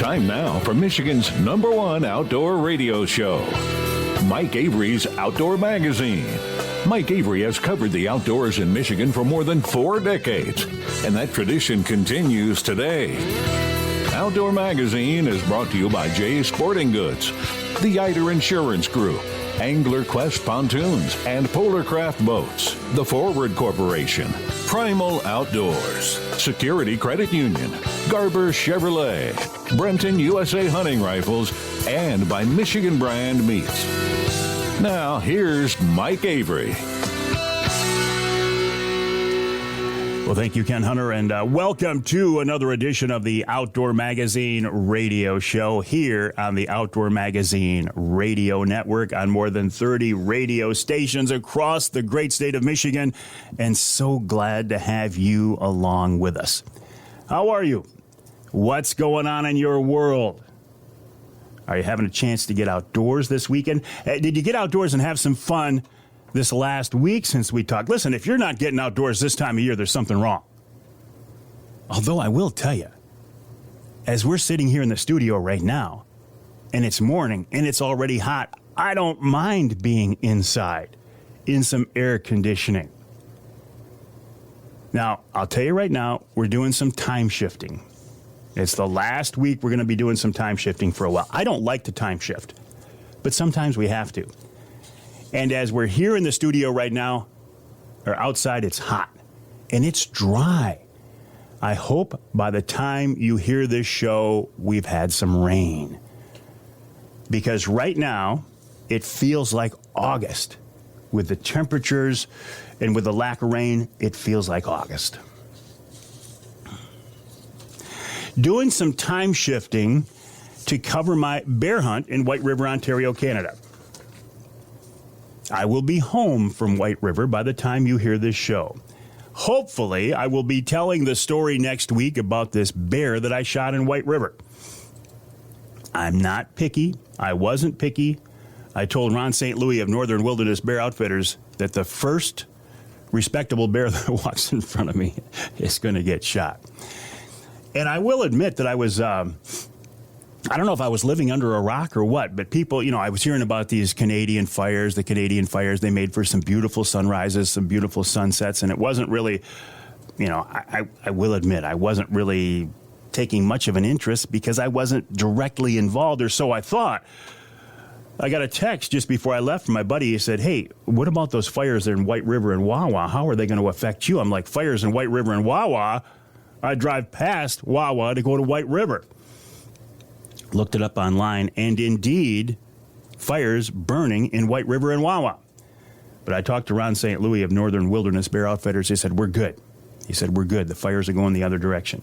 Time now for Michigan's #1 outdoor radio show, Mike Avery's Outdoor Magazine. Mike Avery has covered the outdoors in Michigan for more than 4 decades, and that tradition continues today. Outdoor Magazine is brought to you by Jay's Sporting Goods, the Eider Insurance Group, Angler Quest Pontoons and Polar Craft Boats, the Forward Corporation, Primal Outdoors, Security Credit Union, Garber Chevrolet, Brenton USA Hunting Rifles, and by Michigan Brand Meats. Now, here's Mike Avery. Well, thank you, Ken Hunter, and welcome to another edition of the Outdoor Magazine radio show here on the Outdoor Magazine radio network on more than 30 radio stations across the great state of Michigan, and so glad to have you along with us. How are you? What's going on in your world? Are you having a chance to get outdoors this weekend? Did you get outdoors and have some fun this last week since we talked? Listen, if you're not getting outdoors this time of year, there's something wrong. Although I will tell you, as we're sitting here in the studio right now, and it's morning, and it's already hot, I don't mind being inside in some air conditioning. Now, I'll tell you right now, we're doing some time shifting. It's the last week we're going to be doing some time shifting for a while. I don't like to time shift, but sometimes we have to. And as we're here in the studio right now, or outside, it's hot and it's dry. I hope by the time you hear this show, we've had some rain. Because right now, it feels like August. With the temperatures and with the lack of rain, it feels like August. Doing some time shifting to cover my bear hunt in White River, Ontario, Canada. I will be home from White River by the time you hear this show. Hopefully, I will be telling the story next week about this bear that I shot in White River. I'm not picky. I wasn't picky. I told Ron St. Louis of Northern Wilderness Bear Outfitters that the first respectable bear that walks in front of me is going to get shot. And I will admit that I was, I don't know if I was living under a rock or what, but people, I was hearing about these Canadian fires, they made for some beautiful sunrises, some beautiful sunsets, and it wasn't really, I will admit, I wasn't really taking much of an interest because I wasn't directly involved, or so I thought. I got a text just before I left from my buddy. He said, "Hey, what about those fires in White River and Wawa? How are they going to affect you?" I'm like, fires in White River and Wawa? I drive past Wawa to go to White River. Looked it up online, and indeed, fires burning in White River and Wawa. But I talked to Ron St. Louis of Northern Wilderness Bear Outfitters. He said, we're good. The fires are going the other direction.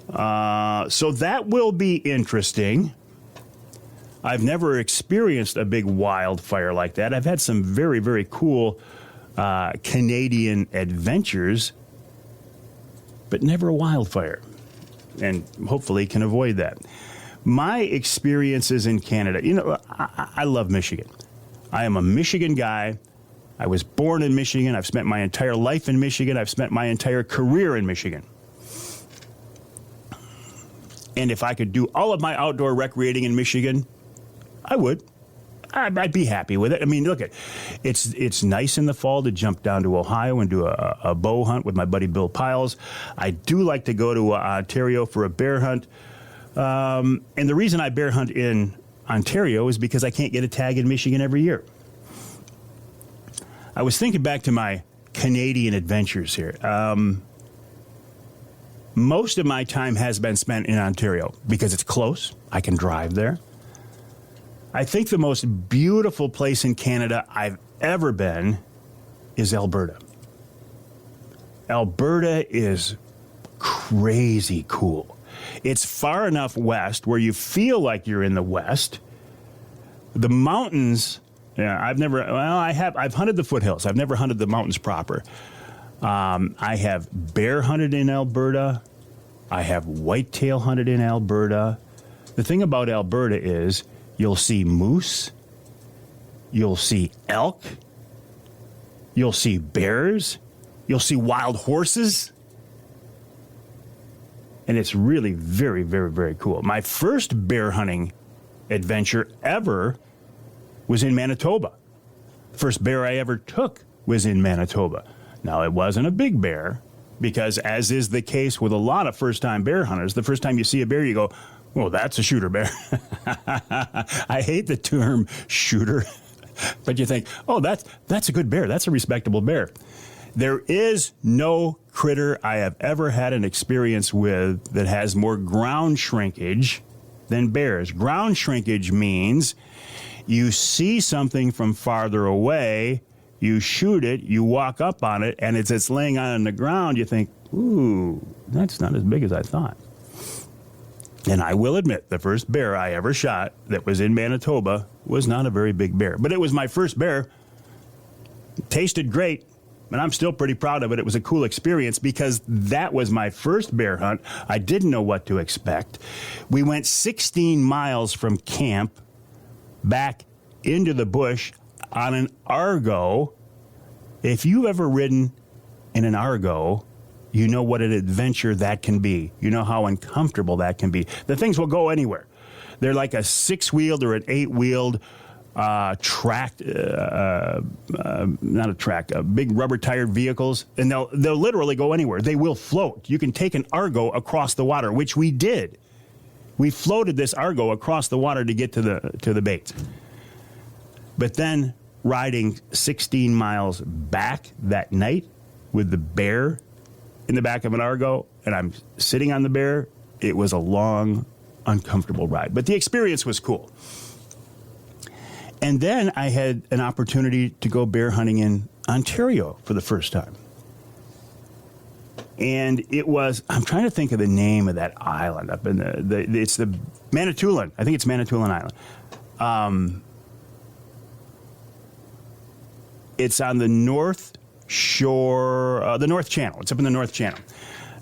So that will be interesting. I've never experienced a big wildfire like that. I've had some very, very cool Canadian adventures, but never a wildfire, and hopefully can avoid that. My experiences in Canada, I love Michigan. I am a Michigan guy. I was born in Michigan. I've spent my entire life in Michigan. I've spent my entire career in Michigan. And if I could do all of my outdoor recreating in Michigan, I would. I'd be happy with it. I mean, look, it's nice in the fall to jump down to Ohio and do a bow hunt with my buddy Bill Piles. I do like to go to Ontario for a bear hunt. And the reason I bear hunt in Ontario is because I can't get a tag in Michigan every year. I was thinking back to my Canadian adventures here. Most of my time has been spent in Ontario because it's close. I can drive there. I think the most beautiful place in Canada I've ever been is Alberta. Alberta is crazy cool. It's far enough west where you feel like you're in the west. The mountains, I've hunted the foothills. I've never hunted the mountains proper. I have bear hunted in Alberta. I have whitetail hunted in Alberta. The thing about Alberta is you'll see moose, you'll see elk, you'll see bears, you'll see wild horses. And it's really very, very, very cool. My first bear hunting adventure ever was in Manitoba. First bear I ever took was in Manitoba. Now, it wasn't a big bear because, as is the case with a lot of first-time bear hunters, the first time you see a bear, you go, well, that's a shooter bear. I hate the term shooter, but you think, oh, that's a good bear. That's a respectable bear. There is no critter I have ever had an experience with that has more ground shrinkage than bears. Ground shrinkage means you see something from farther away, you shoot it, you walk up on it, and it's laying on the ground. You think, ooh, that's not as big as I thought. And I will admit, the first bear I ever shot that was in Manitoba was not a very big bear. But it was my first bear. It tasted great. And I'm still pretty proud of it. It was a cool experience because that was my first bear hunt. I didn't know what to expect. We went 16 miles from camp back into the bush on an Argo. If you've ever ridden in an Argo, you know what an adventure that can be. You know how uncomfortable that can be. The things will go anywhere. They're like a 6-wheeled or an 8-wheeled big rubber tired vehicles, and they'll literally go anywhere. They will float. You can take an Argo across the water, which we did. We floated this Argo across the water to get to the baits. But then riding 16 miles back that night with the bear in the back of an Argo, and I'm sitting on the bear, it was a long, uncomfortable ride. But the experience was cool. And then I had an opportunity to go bear hunting in Ontario for the first time. And it was, I'm trying to think of the name of that island up in it's the Manitoulin. I think it's Manitoulin Island. It's on the North Shore, the North Channel. It's up in the North Channel.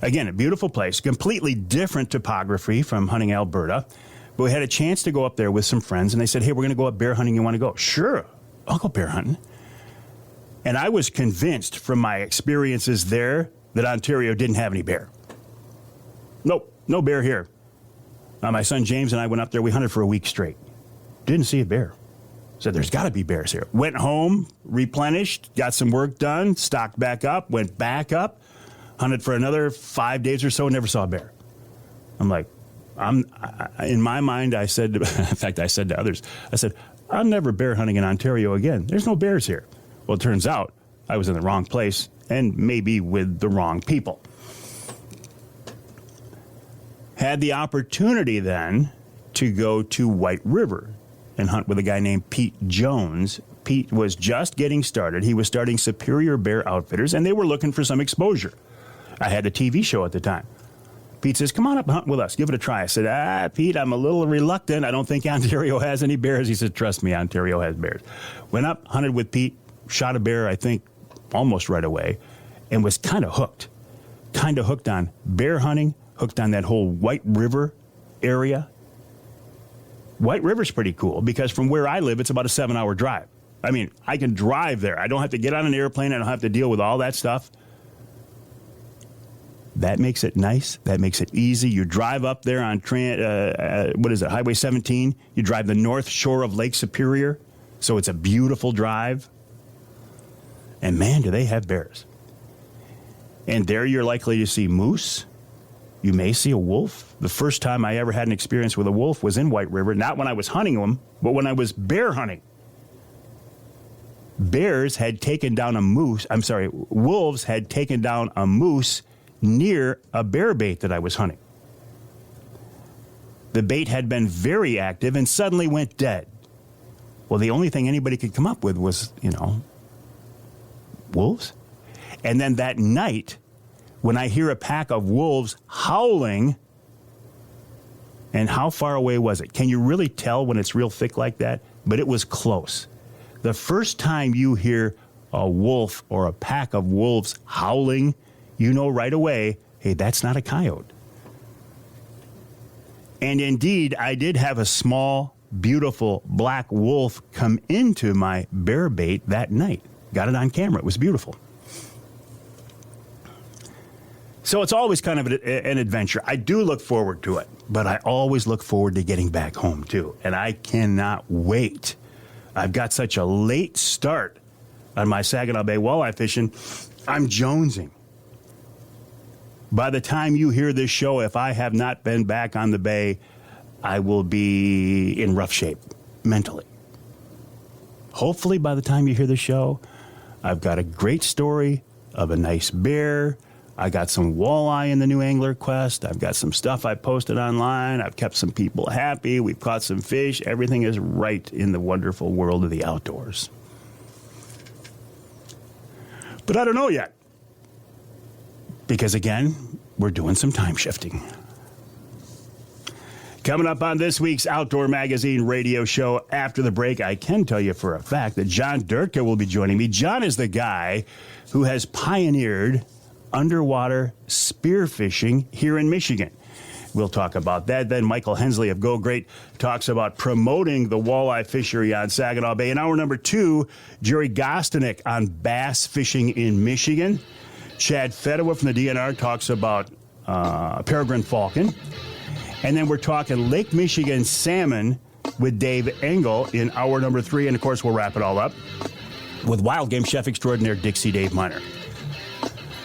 Again, a beautiful place, completely different topography from hunting Alberta. But we had a chance to go up there with some friends, and they said, hey, we're going to go up bear hunting. You want to go? Sure, I'll go bear hunting. And I was convinced from my experiences there that Ontario didn't have any bear. Nope, no bear here. My son James and I went up there. We hunted for a week straight. Didn't see a bear. Said, there's got to be bears here. Went home, replenished, got some work done, stocked back up, went back up, hunted for another 5 days or so, never saw a bear. I'm like, in my mind, I said, in fact, I said to others, I said, I'm never bear hunting in Ontario again. There's no bears here. Well, it turns out I was in the wrong place and maybe with the wrong people. Had the opportunity then to go to White River and hunt with a guy named Pete Jones. Pete was just getting started. He was starting Superior Bear Outfitters, and they were looking for some exposure. I had a TV show at the time. Pete says, come on up and hunt with us. Give it a try. I said, Pete, I'm a little reluctant. I don't think Ontario has any bears. He said, trust me, Ontario has bears. Went up, hunted with Pete, shot a bear, I think, almost right away, and was kind of hooked. Kind of hooked on bear hunting, hooked on that whole White River area. White River's pretty cool because from where I live, it's about a 7-hour drive. I mean, I can drive there. I don't have to get on an airplane. I don't have to deal with all that stuff. That makes it nice. That makes it easy. You drive up there on Highway 17. You drive the north shore of Lake Superior. So it's a beautiful drive. And man, do they have bears. And there you're likely to see moose. You may see a wolf. The first time I ever had an experience with a wolf was in White River. Not when I was hunting them, but when I was bear hunting. Wolves had taken down a moose near a bear bait that I was hunting. The bait had been very active and suddenly went dead. Well, the only thing anybody could come up with was, wolves. And then that night, when I hear a pack of wolves howling, and how far away was it? Can you really tell when it's real thick like that? But it was close. The first time you hear a wolf or a pack of wolves howling, you know right away, hey, that's not a coyote. And indeed, I did have a small, beautiful black wolf come into my bear bait that night. Got it on camera. It was beautiful. So it's always kind of an adventure. I do look forward to it, but I always look forward to getting back home, too. And I cannot wait. I've got such a late start on my Saginaw Bay walleye fishing. I'm jonesing. By the time you hear this show, if I have not been back on the bay, I will be in rough shape mentally. Hopefully, by the time you hear the show, I've got a great story of a nice bear. I got some walleye in the New Angler Quest. I've got some stuff I posted online. I've kept some people happy. We've caught some fish. Everything is right in the wonderful world of the outdoors. But I don't know yet. Because, again, we're doing some time shifting. Coming up on this week's Outdoor Magazine radio show after the break, I can tell you for a fact that John Durtka will be joining me. John is the guy who has pioneered underwater spearfishing here in Michigan. We'll talk about that. Then Michael Hensley of Go Great talks about promoting the walleye fishery on Saginaw Bay. In hour number 2, Gerry Gostenik on bass fishing in Michigan. Chad Fedewa from the DNR talks about peregrine falcon. And then we're talking Lake Michigan salmon with Dave Engel in hour number 3. And, of course, we'll wrap it all up with wild game chef extraordinaire Dixie Dave Minar.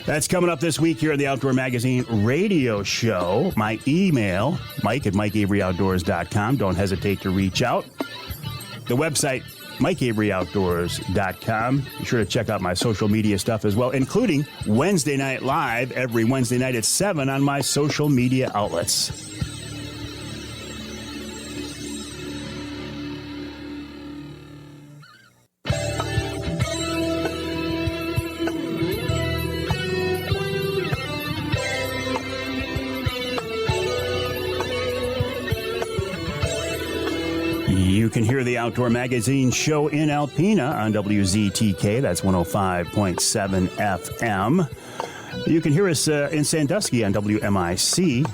That's coming up this week here on the Outdoor Magazine radio show. My email, mike@mikeaveryoutdoors.com. Don't hesitate to reach out. The website, mikeaveryoutdoors.com. Be sure to check out my social media stuff as well, including Wednesday Night Live every Wednesday night at 7 on my social media outlets. You can hear the Outdoor Magazine show in Alpena on WZTK. That's 105.7 FM. You can hear us in Sandusky on WMIC,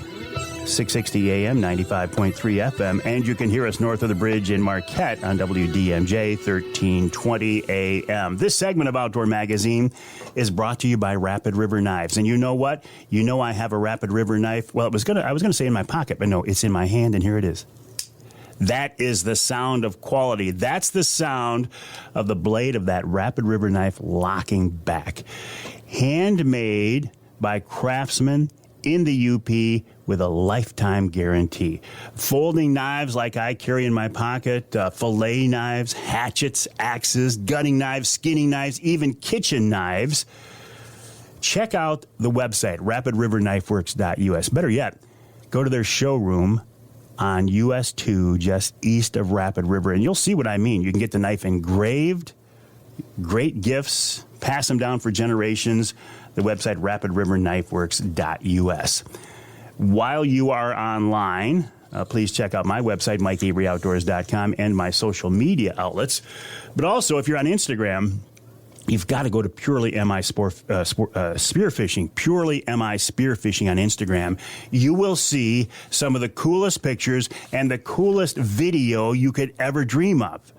660 AM, 95.3 FM. And you can hear us north of the bridge in Marquette on WDMJ, 1320 AM. This segment of Outdoor Magazine is brought to you by Rapid River Knives. And you know what? You know I have a Rapid River knife. Well, I was gonna say in my pocket, but no, it's in my hand, and here it is. That is the sound of quality. That's the sound of the blade of that Rapid River knife locking back. Handmade by craftsmen in the UP with a lifetime guarantee. Folding knives like I carry in my pocket, fillet knives, hatchets, axes, gutting knives, skinning knives, even kitchen knives. Check out the website, rapidriverknifeworks.us. Better yet, go to their showroom on US 2, just east of Rapid River, and you'll see what I mean. You can get the knife engraved, great gifts, pass them down for generations. The website, rapidriverknifeworks.us. While you are online, please check out my website, mikeaveryoutdoors.com, and my social media outlets. But also, if you're on Instagram, you've got to go to Purely MI Spearfishing, Purely MI Spearfishing on Instagram. You will see some of the coolest pictures and the coolest video you could ever dream of,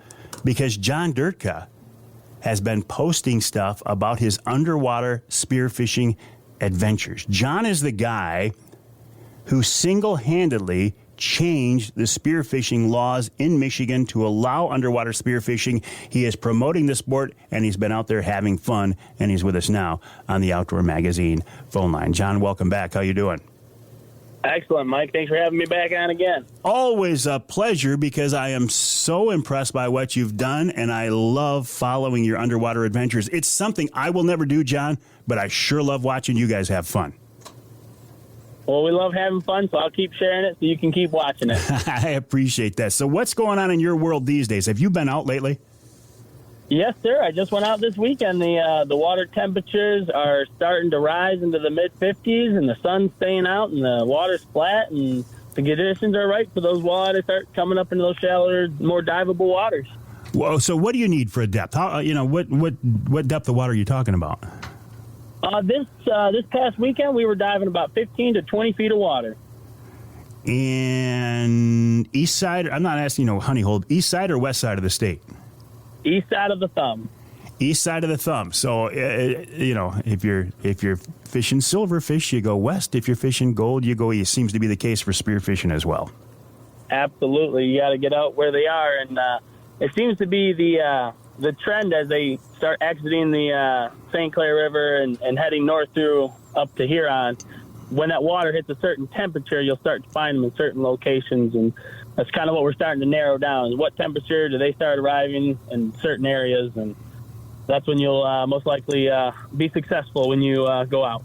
because John Durtka has been posting stuff about his underwater spearfishing adventures. John is the guy who single-handedly changed the spearfishing laws in Michigan to allow underwater spearfishing. He is promoting the sport, and he's been out there having fun, and he's with us now on the Outdoor Magazine phone line. John, welcome back. How you doing? Excellent, Mike. Thanks for having me back on again. Always a pleasure, because I am so impressed by what you've done, and I love following your underwater adventures. It's something I will never do, John, but I sure love watching you guys have fun. Well, we love having fun, so I'll keep sharing it so you can keep watching it. I appreciate that. So what's going on in your world these days? Have you been out lately? Yes, sir. I just went out this weekend. The water temperatures are starting to rise into the mid-50s, and the sun's staying out, and the water's flat, and the conditions are right for those walleye to start coming up into those shallower, more diveable waters. Well, so what do you need for a depth? How, what depth of water are you talking about? This past weekend, we were diving about 15 to 20 feet of water. And east side, I'm not asking, honey hold, east side or west side of the state? East side of the thumb. East side of the thumb. So, if you're fishing silverfish, you go west. If you're fishing gold, you go east. Seems to be the case for spearfishing as well. Absolutely. You got to get out where they are. And it seems to be the trend as they start exiting the St. Clair River and heading north through up to Huron. When that water hits a certain temperature, you'll start to find them in certain locations. And that's kind of what we're starting to narrow down. What temperature do they start arriving in certain areas? And that's when you'll most likely be successful when you go out.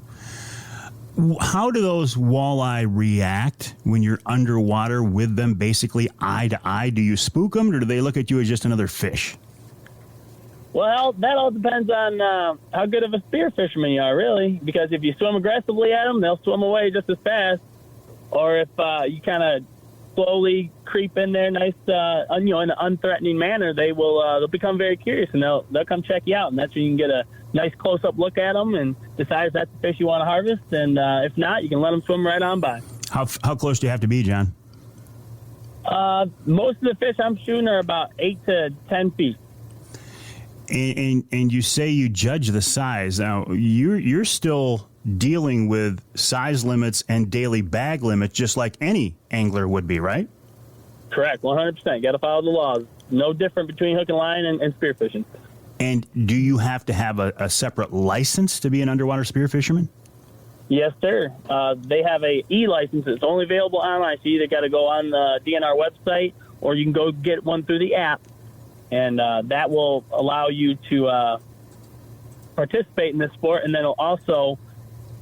How do those walleye react when you're underwater with them, basically eye to eye? Do you spook them, or do they look at you as just another fish? Well, that all depends on how good of a spear fisherman you are, really. Because if you swim aggressively at them, they'll swim away just as fast. Or if you kind of slowly creep in there, in an unthreatening manner, they'll become very curious and they'll come check you out. And that's when you can get a nice close-up look at them and decide if that's the fish you want to harvest. And if not, you can let them swim right on by. How close do you have to be, John? Most of the fish I'm shooting are about 8 to 10 feet. And you say you judge the size. Now, you're still dealing with size limits and daily bag limits just like any angler would be, right? Correct, 100%. Got to follow the laws. No different between hook and line and spearfishing. And do you have to have a separate license to be an underwater spearfisherman? Yes, sir. They have a e-license. It's only available online, so you either got to go on the DNR website or you can go get one through the app. And that will allow you to participate in this sport. And then also,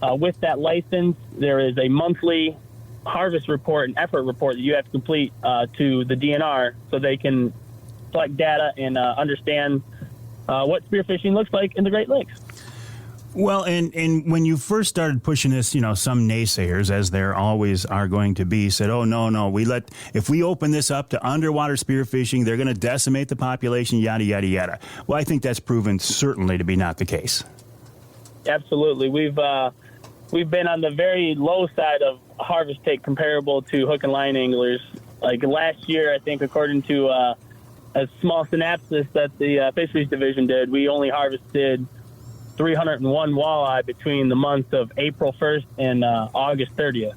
with that license, there is a monthly harvest report and effort report that you have to complete to the DNR so they can collect data and understand what spearfishing looks like in the Great Lakes. Well, and when you first started pushing this, some naysayers, as there always are going to be, said, oh, no, if we open this up to underwater spearfishing, they're going to decimate the population, yada, yada, yada. Well, I think that's proven certainly to be not the case. Absolutely. We've been on the very low side of harvest take comparable to hook and line anglers. Like last year, I think, according to a small synopsis that the Fisheries Division did, we only harvested 301 walleye between the months of April 1st and August 30th.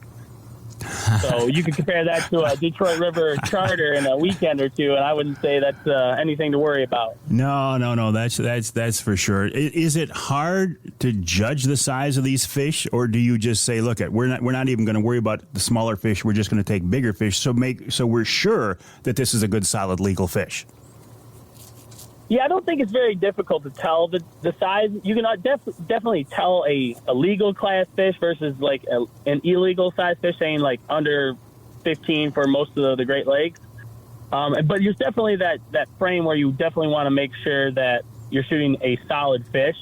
So you can compare that to a Detroit River charter in a weekend or two, and I wouldn't say that's anything to worry about. No, that's for sure. Is it hard to judge the size of these fish, or do you just say, look, we're not even going to worry about the smaller fish, we're just going to take bigger fish, so we're sure that this is a good, solid, legal fish? Yeah, I don't think it's very difficult to tell the size. You can definitely tell a legal class fish versus like an illegal size fish, saying like under 15 for most of the Great Lakes. But there's definitely that frame where you definitely want to make sure that you're shooting a solid fish.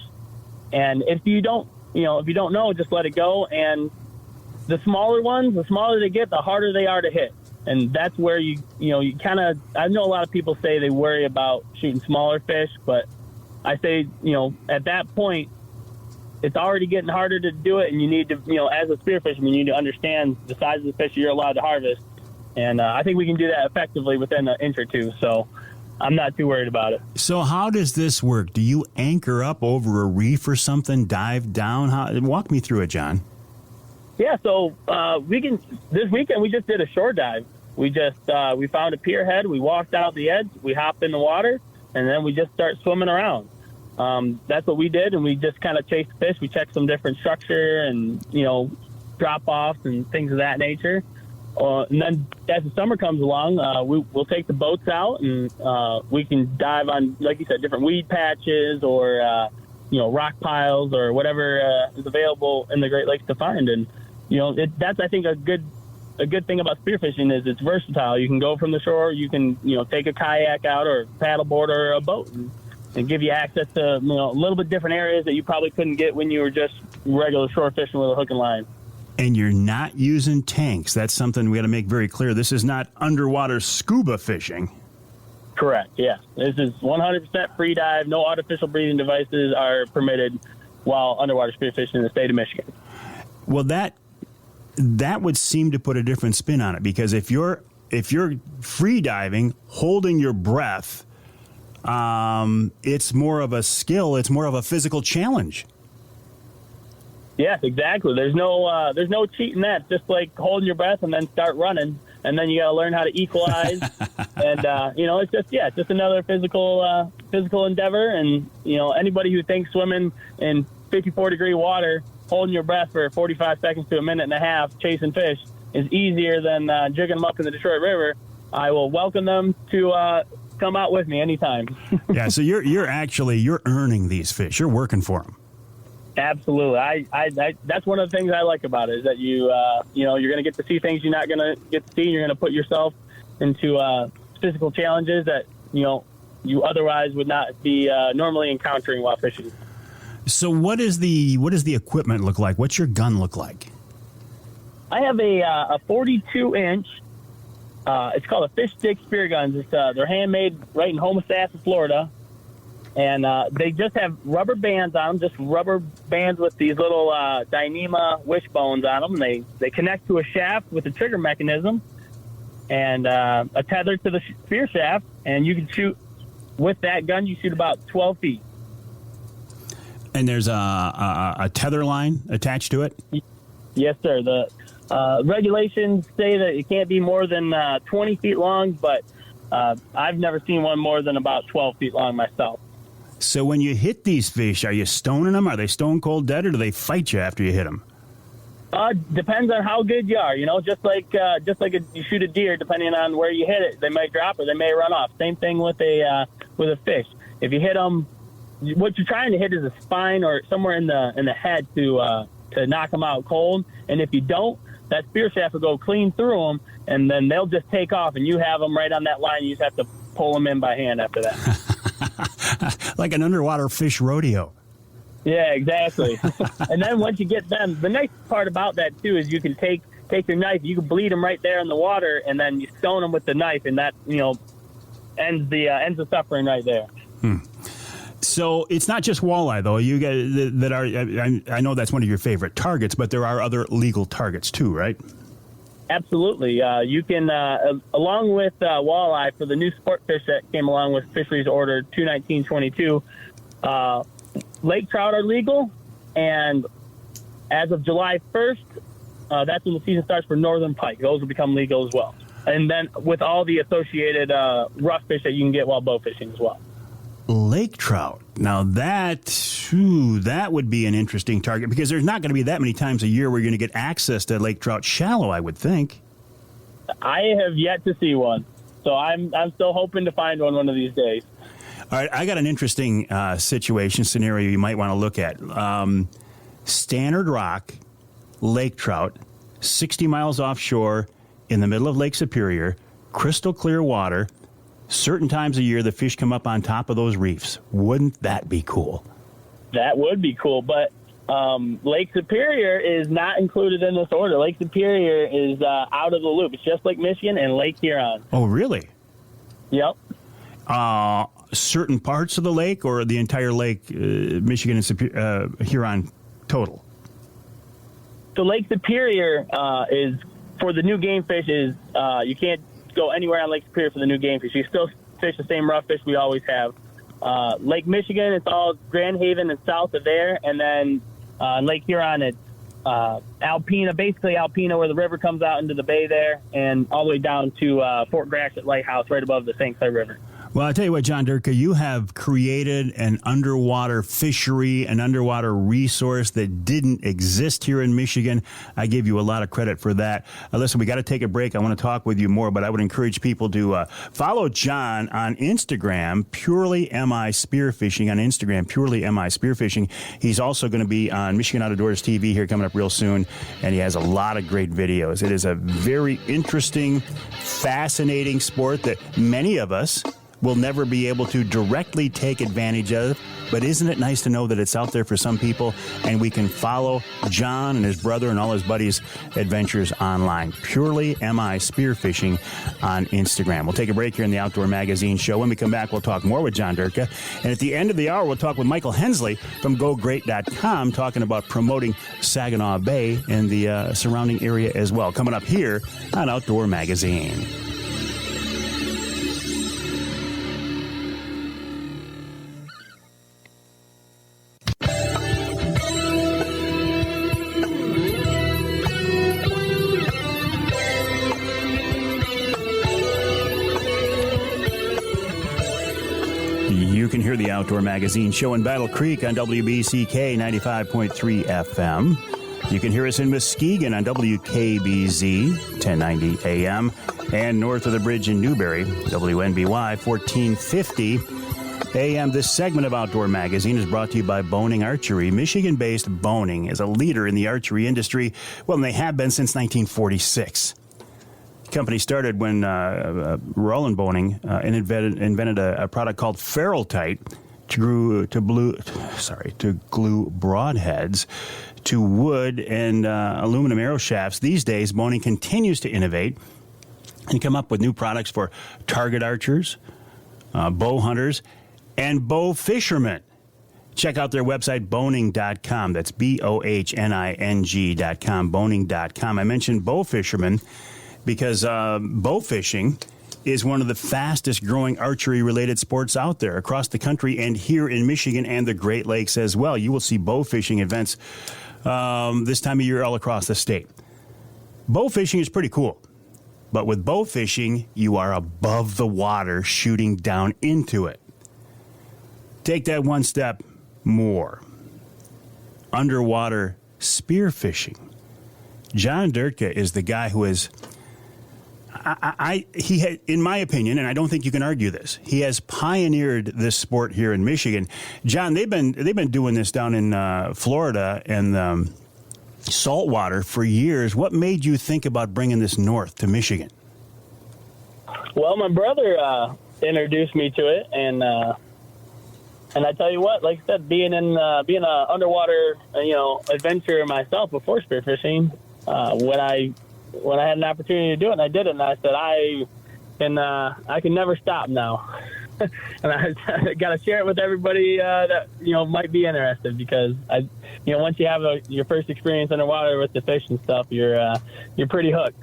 And if you don't know, just let it go. And the smaller ones, the smaller they get, the harder they are to hit. And that's where you kind of, I know a lot of people say they worry about shooting smaller fish, but I say, at that point, it's already getting harder to do it. And you need to, as a spearfisherman, you need to understand the size of the fish you're allowed to harvest. And I think we can do that effectively within an inch or two. So I'm not too worried about it. So how does this work? Do you anchor up over a reef or something, dive down? Walk me through it, John. Yeah, so this weekend we just did a shore dive. We we found a pier head, we walked out the edge, we hopped in the water, and then we just start swimming around. That's what we did, and we just kind of chased fish. We checked some different structure and, drop-offs and things of that nature. And then as the summer comes along, we'll take the boats out, and we can dive on, like you said, different weed patches or, rock piles or whatever is available in the Great Lakes to find. And, that's, I think, a good thing about spearfishing is it's versatile. You can go from the shore, you can, take a kayak out or paddleboard or a boat and give you access to, a little bit different areas that you probably couldn't get when you were just regular shore fishing with a hook and line. And you're not using tanks. That's something we got to make very clear. This is not underwater scuba fishing. Correct, yes. This is 100% free dive. No artificial breathing devices are permitted while underwater spearfishing in the state of Michigan. Well, that would seem to put a different spin on it, because if you're free diving, holding your breath it's more of a skill. It's more of a physical challenge. Yes, exactly. There's no cheating that. It's just like holding your breath and then start running, and then you got to learn how to equalize. And it's just another physical endeavor. And anybody who thinks swimming in 54-degree water, holding your breath for 45 seconds to a minute and a half, chasing fish is easier than jigging them up in the Detroit River, I will welcome them to come out with me anytime. Yeah, so you're earning these fish. You're working for them. Absolutely. I that's one of the things I like about it, is that you're going to get to see things you're not going to get to see. You're going to put yourself into physical challenges that you otherwise would not be normally encountering while fishing. So what does the equipment look like? What's your gun look like? I have a 42-inch. It's called a Fish Stick spear guns. They're handmade right in Homosassa, Florida. And they just have rubber bands on them, just rubber bands with these little Dyneema wishbones on them. They connect to a shaft with a trigger mechanism and a tether to the spear shaft. And you can shoot, with that gun, you shoot about 12 feet. And there's a tether line attached to it? Yes, sir. The regulations say that it can't be more than 20 feet long, but I've never seen one more than about 12 feet long myself. So when you hit these fish, are you stoning them? Are they stone cold dead, or do they fight you after you hit them? Depends on how good you are. Just like you shoot a deer, depending on where you hit it, they might drop or they may run off. Same thing with a fish. If you hit them, what you're trying to hit is a spine or somewhere in the head to knock them out cold. And if you don't, that spear shaft will go clean through them, and then they'll just take off, and you have them right on that line. You just have to pull them in by hand after that. Like an underwater fish rodeo. Yeah, exactly. And then once you get them, the nice part about that too is you can take your knife, you can bleed them right there in the water, and then you stone them with the knife, and that ends the suffering right there. So it's not just walleye, though. You guys that are, I know that's one of your favorite targets, but there are other legal targets too, right? Absolutely. You can, along with walleye, for the new sport fish that came along with Fisheries Order 21922, lake trout are legal, and as of July 1st, that's when the season starts for northern pike. Those will become legal as well. And then with all the associated rough fish that you can get while bow fishing as well. Lake trout. Now that would be an interesting target, because there's not going to be that many times a year where you're going to get access to lake trout shallow, I would think. I have yet to see one, so I'm still hoping to find one of these days. All right, I got an interesting scenario you might want to look at. Standard Rock, lake trout, 60 miles offshore in the middle of Lake Superior, crystal clear water. Certain times a year, the fish come up on top of those reefs. Wouldn't that be cool? That would be cool, but Lake Superior is not included in this order. Lake Superior is out of the loop. It's just like Michigan and Lake Huron. Oh, really? Yep. Certain parts of the lake, or the entire lake, Michigan and Huron total? So Lake Superior is, for the new game fish, is you can't go anywhere on Lake Superior for the new game fish. You still fish the same rough fish we always have. Lake Michigan, it's all Grand Haven and south of there, and then Lake Huron, it's Alpena, basically Alpena, where the river comes out into the bay there, and all the way down to Fort Gratiot Lighthouse, right above the St. Clair River. Well, I'll tell you what, John Durtka, you have created an underwater fishery, an underwater resource that didn't exist here in Michigan. I give you a lot of credit for that. Listen, we got to take a break. I want to talk with you more, but I would encourage people to follow John on Instagram, Purely MI Spearfishing on Instagram, Purely MI Spearfishing. He's also going to be on Michigan Outdoors TV here coming up real soon, and he has a lot of great videos. It is a very interesting, fascinating sport that many of us will never be able to directly take advantage of. But isn't it nice to know that it's out there for some people, and we can follow John and his brother and all his buddies' adventures online? Purely MI Spearfishing on Instagram. We'll take a break here in the Outdoor Magazine Show. When we come back, we'll talk more with John Durtka. And at the end of the hour, we'll talk with Michael Hensley from GoGreat.com, talking about promoting Saginaw Bay and the surrounding area as well. Coming up here on Outdoor Magazine. Outdoor Magazine show in Battle Creek on WBCK 95.3 FM. You can hear us in Muskegon on WKBZ 1090 AM and north of the bridge in Newberry, WNBY 1450 AM. This segment of Outdoor Magazine is brought to you by Boning Archery. Michigan-based Boning is a leader in the archery industry. Well, and they have been since 1946. The company started when Roland Boning invented a product called Ferrule-Tite to glue broadheads to wood and aluminum arrow shafts. These days, Boning continues to innovate and come up with new products for target archers, bow hunters, and bow fishermen. Check out their website, boning.com. That's BOHNING.com, boning.com. I mentioned bow fishermen because bow fishing is one of the fastest growing archery-related sports out there across the country and here in Michigan and the Great Lakes as well. You will see bow fishing events this time of year all across the state. Bow fishing is pretty cool. But with bow fishing, you are above the water shooting down into it. Take that one step more. Underwater spearfishing. John Durtka is the guy who is, in my opinion, and I don't think you can argue this, he has pioneered this sport here in Michigan. John, they've been doing this down in Florida and saltwater for years. What made you think about bringing this north to Michigan? Well, my brother introduced me to it, and I tell you what, like I said, being an underwater adventurer myself before spearfishing, when I had an opportunity to do it, and I did it, and I said I can never stop now. And I got to share it with everybody that might be interested, because once you have your first experience underwater with the fish and stuff, you're pretty hooked.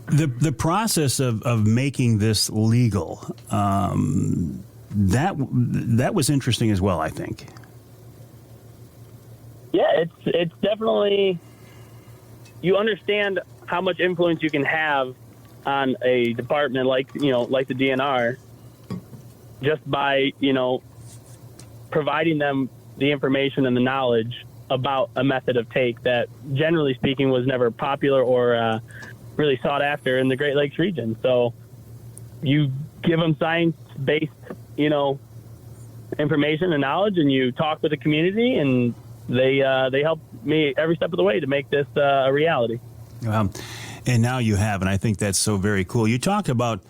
The process of making this legal, that was interesting as well, I think. Yeah, it's definitely, you understand how much influence you can have on a department like the DNR, just by, providing them the information and the knowledge about a method of take that, generally speaking, was never popular or really sought after in the Great Lakes region. So you give them science-based, information and knowledge, and you talk with the community, and they help me every step of the way to make this a reality. And now you have, and I think that's so very cool. You talk about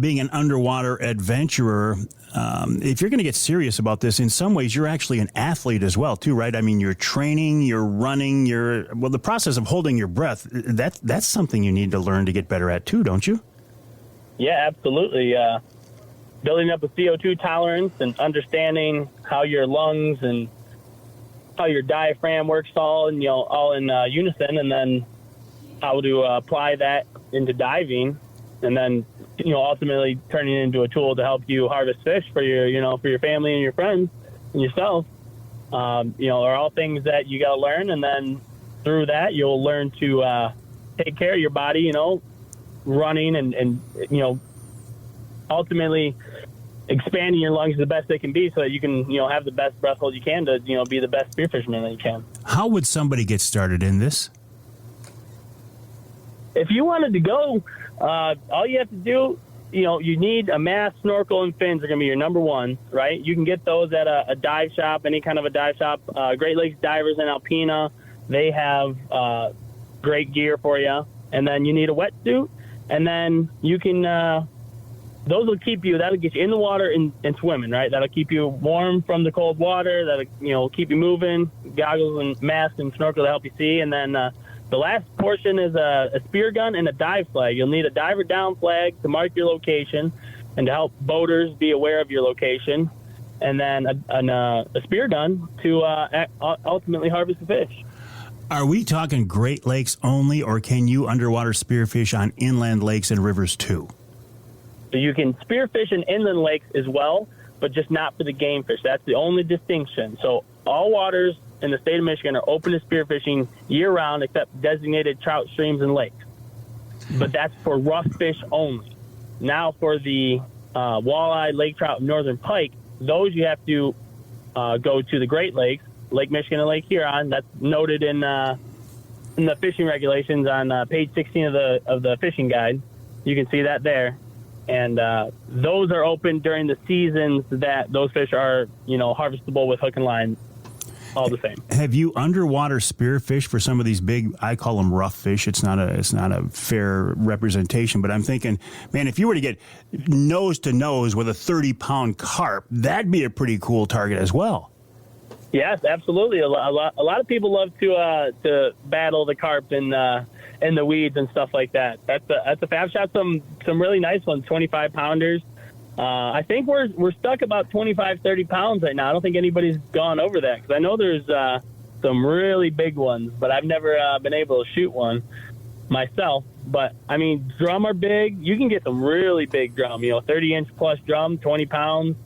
being an underwater adventurer. If you're going to get serious about this, in some ways, you're actually an athlete as well, too, right? I mean, you're training, you're running, the process of holding your breath, that's something you need to learn to get better at, too, don't you? Yeah, absolutely. Building up a CO2 tolerance and understanding how your lungs and how your diaphragm works all in unison, and then how to apply that into diving, and then ultimately turning it into a tool to help you harvest fish for your family and your friends and yourself. Are all things that you got to learn, and then through that you'll learn to take care of your body. Running and ultimately expanding your lungs the best they can be, so that you can have the best breath hold you can to be the best spearfisherman that you can. How would somebody get started in this? If you wanted to go, all you have to do, you need a mask, snorkel, and fins are going to be your number one, right? You can get those at a dive shop, any kind of a dive shop. Great Lakes Divers in Alpena, they have great gear for you. And then you need a wetsuit, and then you can, those will keep you, that'll get you in the water and swimming, right? That'll keep you warm from the cold water. That'll, keep you moving. Goggles and mask and snorkel to help you see. And then the last portion is a spear gun and a dive flag. You'll need a diver down flag to mark your location and to help boaters be aware of your location, and then a spear gun to ultimately harvest the fish. Are we talking Great Lakes only, or can you underwater spearfish on inland lakes and rivers too? So you can spearfish in inland lakes as well, but just not for the game fish. That's the only distinction. So all waters in the state of Michigan are open to spearfishing year-round, except designated trout streams and lakes. But that's for rough fish only. Now for the walleye, lake trout, and northern pike, those you have to go to the Great Lakes, Lake Michigan and Lake Huron. That's noted in the fishing regulations on page 16 of the fishing guide. You can see that there. And those are open during the seasons that those fish are, harvestable with hook and line. All the same. Have you underwater spearfish for some of these big, I call them rough fish. It's not a fair representation, but I'm thinking, man, if you were to get nose to nose with a 30-pound carp, that'd be a pretty cool target as well. Yes, absolutely. A lot of people love to battle the carp in the weeds and stuff like that. That's a fab shot. Some really nice ones, 25-pounders. I think we're stuck about 25, 30 pounds right now. I don't think anybody's gone over that because I know there's some really big ones, but I've never been able to shoot one myself. But, I mean, drum are big. You can get some really big drum, 30-inch plus drum, 20 pounds.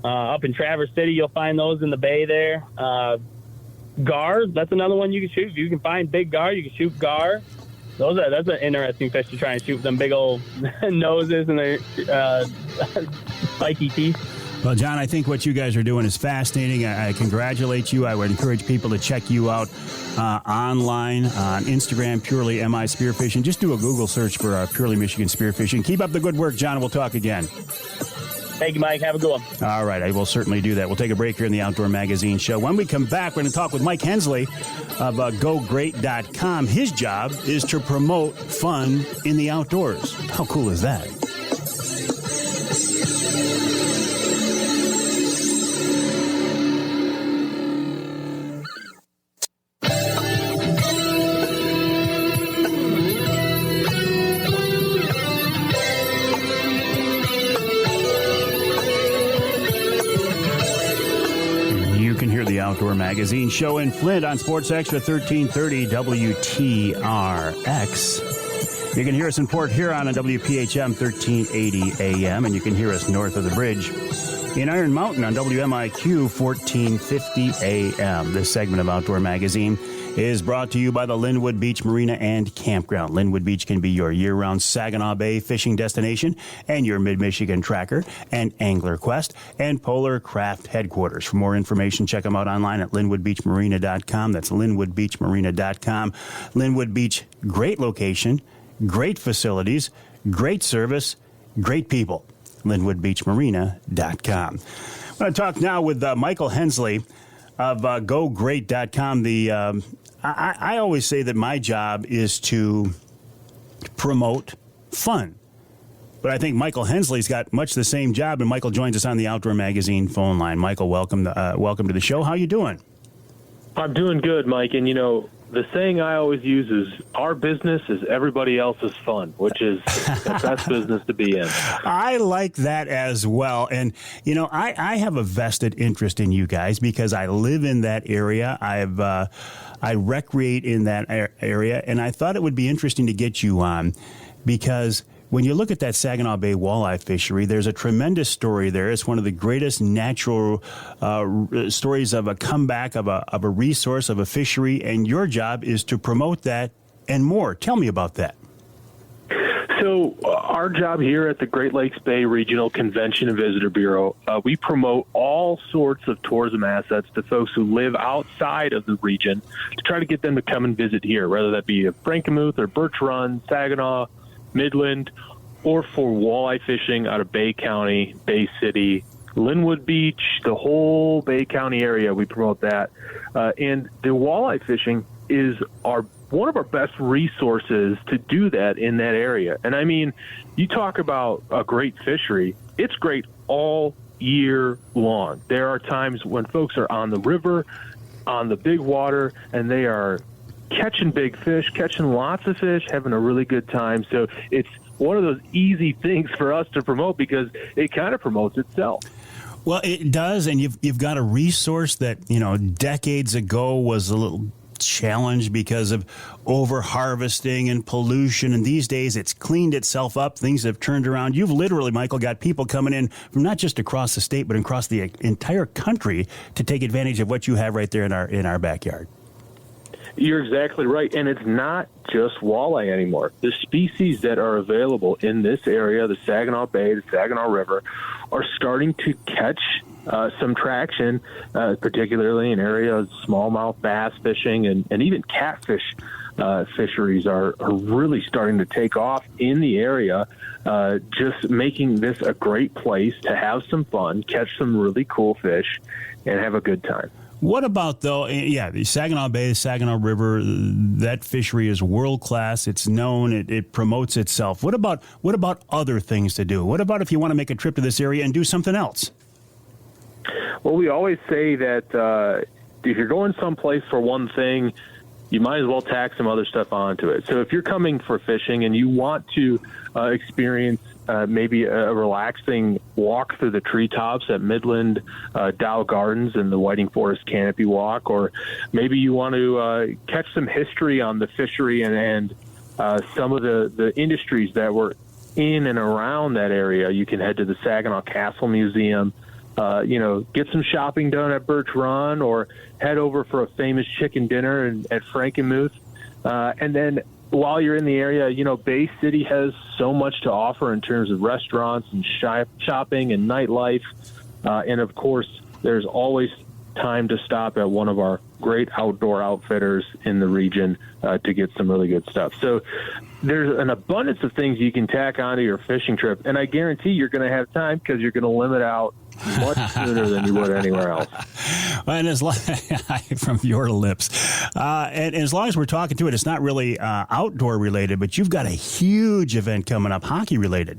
Up in Traverse City, you'll find those in the bay there. Gars, that's another one you can shoot. If you can find big gar, you can shoot gar. That's an interesting fish to try and shoot with them big old noses and their spiky teeth. Well, John, I think what you guys are doing is fascinating. I congratulate you. I would encourage people to check you out online on Instagram, Purely MI Spearfishing. Just do a Google search for Purely Michigan Spearfishing. Keep up the good work, John. We'll talk again. Thank you, Mike. Have a good one. All right. I will certainly do that. We'll take a break here in the Outdoor Magazine Show. When we come back, we're going to talk with Mike Hensley of GoGreat.com. His job is to promote fun in the outdoors. How cool is that? Outdoor Magazine Show in Flint on Sports Extra 1330 WTRX. You can hear us in Port Huron on WPHM 1380 AM, and you can hear us north of the bridge in Iron Mountain on WMIQ 1450 AM. This segment of Outdoor Magazine is brought to you by the Linwood Beach Marina and Campground. Linwood Beach can be your year-round Saginaw Bay fishing destination and your Mid-Michigan tracker and angler quest and Polar Craft headquarters. For more information, check them out online at linwoodbeachmarina.com. That's linwoodbeachmarina.com. Linwood Beach, great location, great facilities, great service, great people. linwoodbeachmarina.com. I'm going to talk now with Michael Hensley of GoGreat.com. I always say that my job is to promote fun. But I think Michael Hensley's got much the same job, and Michael joins us on the Outdoor Magazine phone line. Michael, welcome to the show. How you doing? I'm doing good, Mike. And, the saying I always use is our business is everybody else's fun, which is the best business to be in. I like that as well. And, I have a vested interest in you guys because I live in that area. I recreate in that area, and I thought it would be interesting to get you on because when you look at that Saginaw Bay walleye fishery, there's a tremendous story there. It's one of the greatest natural stories of a comeback of a resource, of a fishery, and your job is to promote that and more. Tell me about that. So our job here at the Great Lakes Bay Regional Convention and Visitor Bureau, we promote all sorts of tourism assets to folks who live outside of the region to try to get them to come and visit here, whether that be Frankenmuth or Birch Run, Saginaw, Midland, or for walleye fishing out of Bay County, Bay City, Linwood Beach, the whole Bay County area. We promote that. And the walleye fishing is one of our best resources to do that in that area. And I mean, you talk about a great fishery, it's great all year long. There are times when folks are on the river, on the big water, and they are catching big fish, catching lots of fish, having a really good time. So it's one of those easy things for us to promote because it kind of promotes itself. Well, it does, and you've got a resource that, decades ago was a little challenged because of over-harvesting and pollution, and these days it's cleaned itself up. Things have turned around. You've literally, Michael, got people coming in from not just across the state, but across the entire country to take advantage of what you have right there in our backyard. You're exactly right, and it's not just walleye anymore. The species that are available in this area, the Saginaw Bay, the Saginaw River, are starting to catch some traction, particularly in areas of smallmouth bass fishing and even catfish fisheries are really starting to take off in the area, just making this a great place to have some fun, catch some really cool fish, and have a good time. What about, though, the Saginaw Bay, the Saginaw River, that fishery is world-class. It's known. It promotes itself. What about other things to do? What about if you want to make a trip to this area and do something else? Well, we always say that if you're going someplace for one thing, you might as well tack some other stuff onto it. So if you're coming for fishing and you want to experience maybe a relaxing walk through the treetops at Midland Dow Gardens and the Whiting Forest Canopy Walk, or maybe you want to catch some history on the fishery and some of the industries that were in and around that area, you can head to the Saginaw Castle Museum, get some shopping done at Birch Run, or head over for a famous chicken dinner at Frankenmuth. And then while you're in the area, Bay City has so much to offer in terms of restaurants and shopping and nightlife. And, of course, there's always time to stop at one of our great outdoor outfitters in the region to get some really good stuff. So there's an abundance of things you can tack onto your fishing trip, and I guarantee you're going to have time because you're going to limit out much sooner than you would anywhere else. And as long, from your lips, and as long as we're talking to it, it's not really outdoor related, but you've got a huge event coming up, hockey related.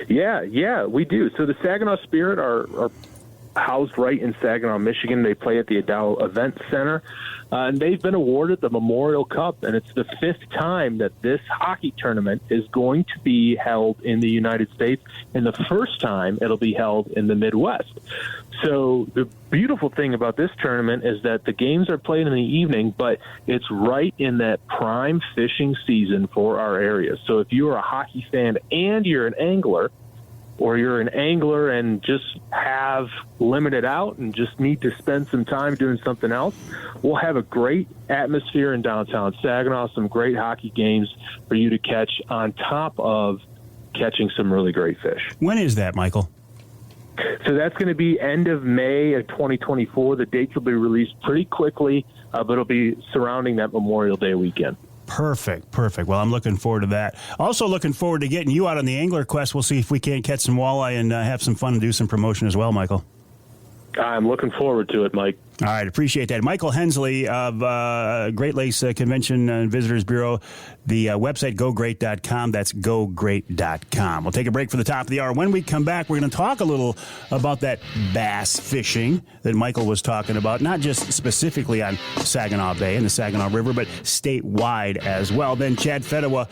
Yeah, we do. So the Saginaw Spirit are housed right in Saginaw, Michigan. They play at the Adow Event Center, and they've been awarded the Memorial Cup, and it's the 5th time that this hockey tournament is going to be held in the United States, and the first time it'll be held in the Midwest. So the beautiful thing about this tournament is that the games are played in the evening, but it's right in that prime fishing season for our area. So if you're a hockey fan and you're an angler, or you're an angler and just have limited out and just need to spend some time doing something else, we'll have a great atmosphere in downtown Saginaw, some great hockey games for you to catch on top of catching some really great fish. When is that, Michael? So that's going to be end of May of 2024. The dates will be released pretty quickly, but it'll be surrounding that Memorial Day weekend. Perfect. Well, I'm looking forward to that. Also looking forward to getting you out on the angler quest. We'll see if we can't catch some walleye and have some fun and do some promotion as well, Michael. I'm looking forward to it, Mike. All right, appreciate that. Michael Hensley of Great Lakes Convention and Visitors Bureau, the website gogreat.com. That's gogreat.com. We'll take a break for the top of the hour. When we come back, we're going to talk a little about that bass fishing that Michael was talking about, not just specifically on Saginaw Bay and the Saginaw River, but statewide as well. Then Chad Fedewa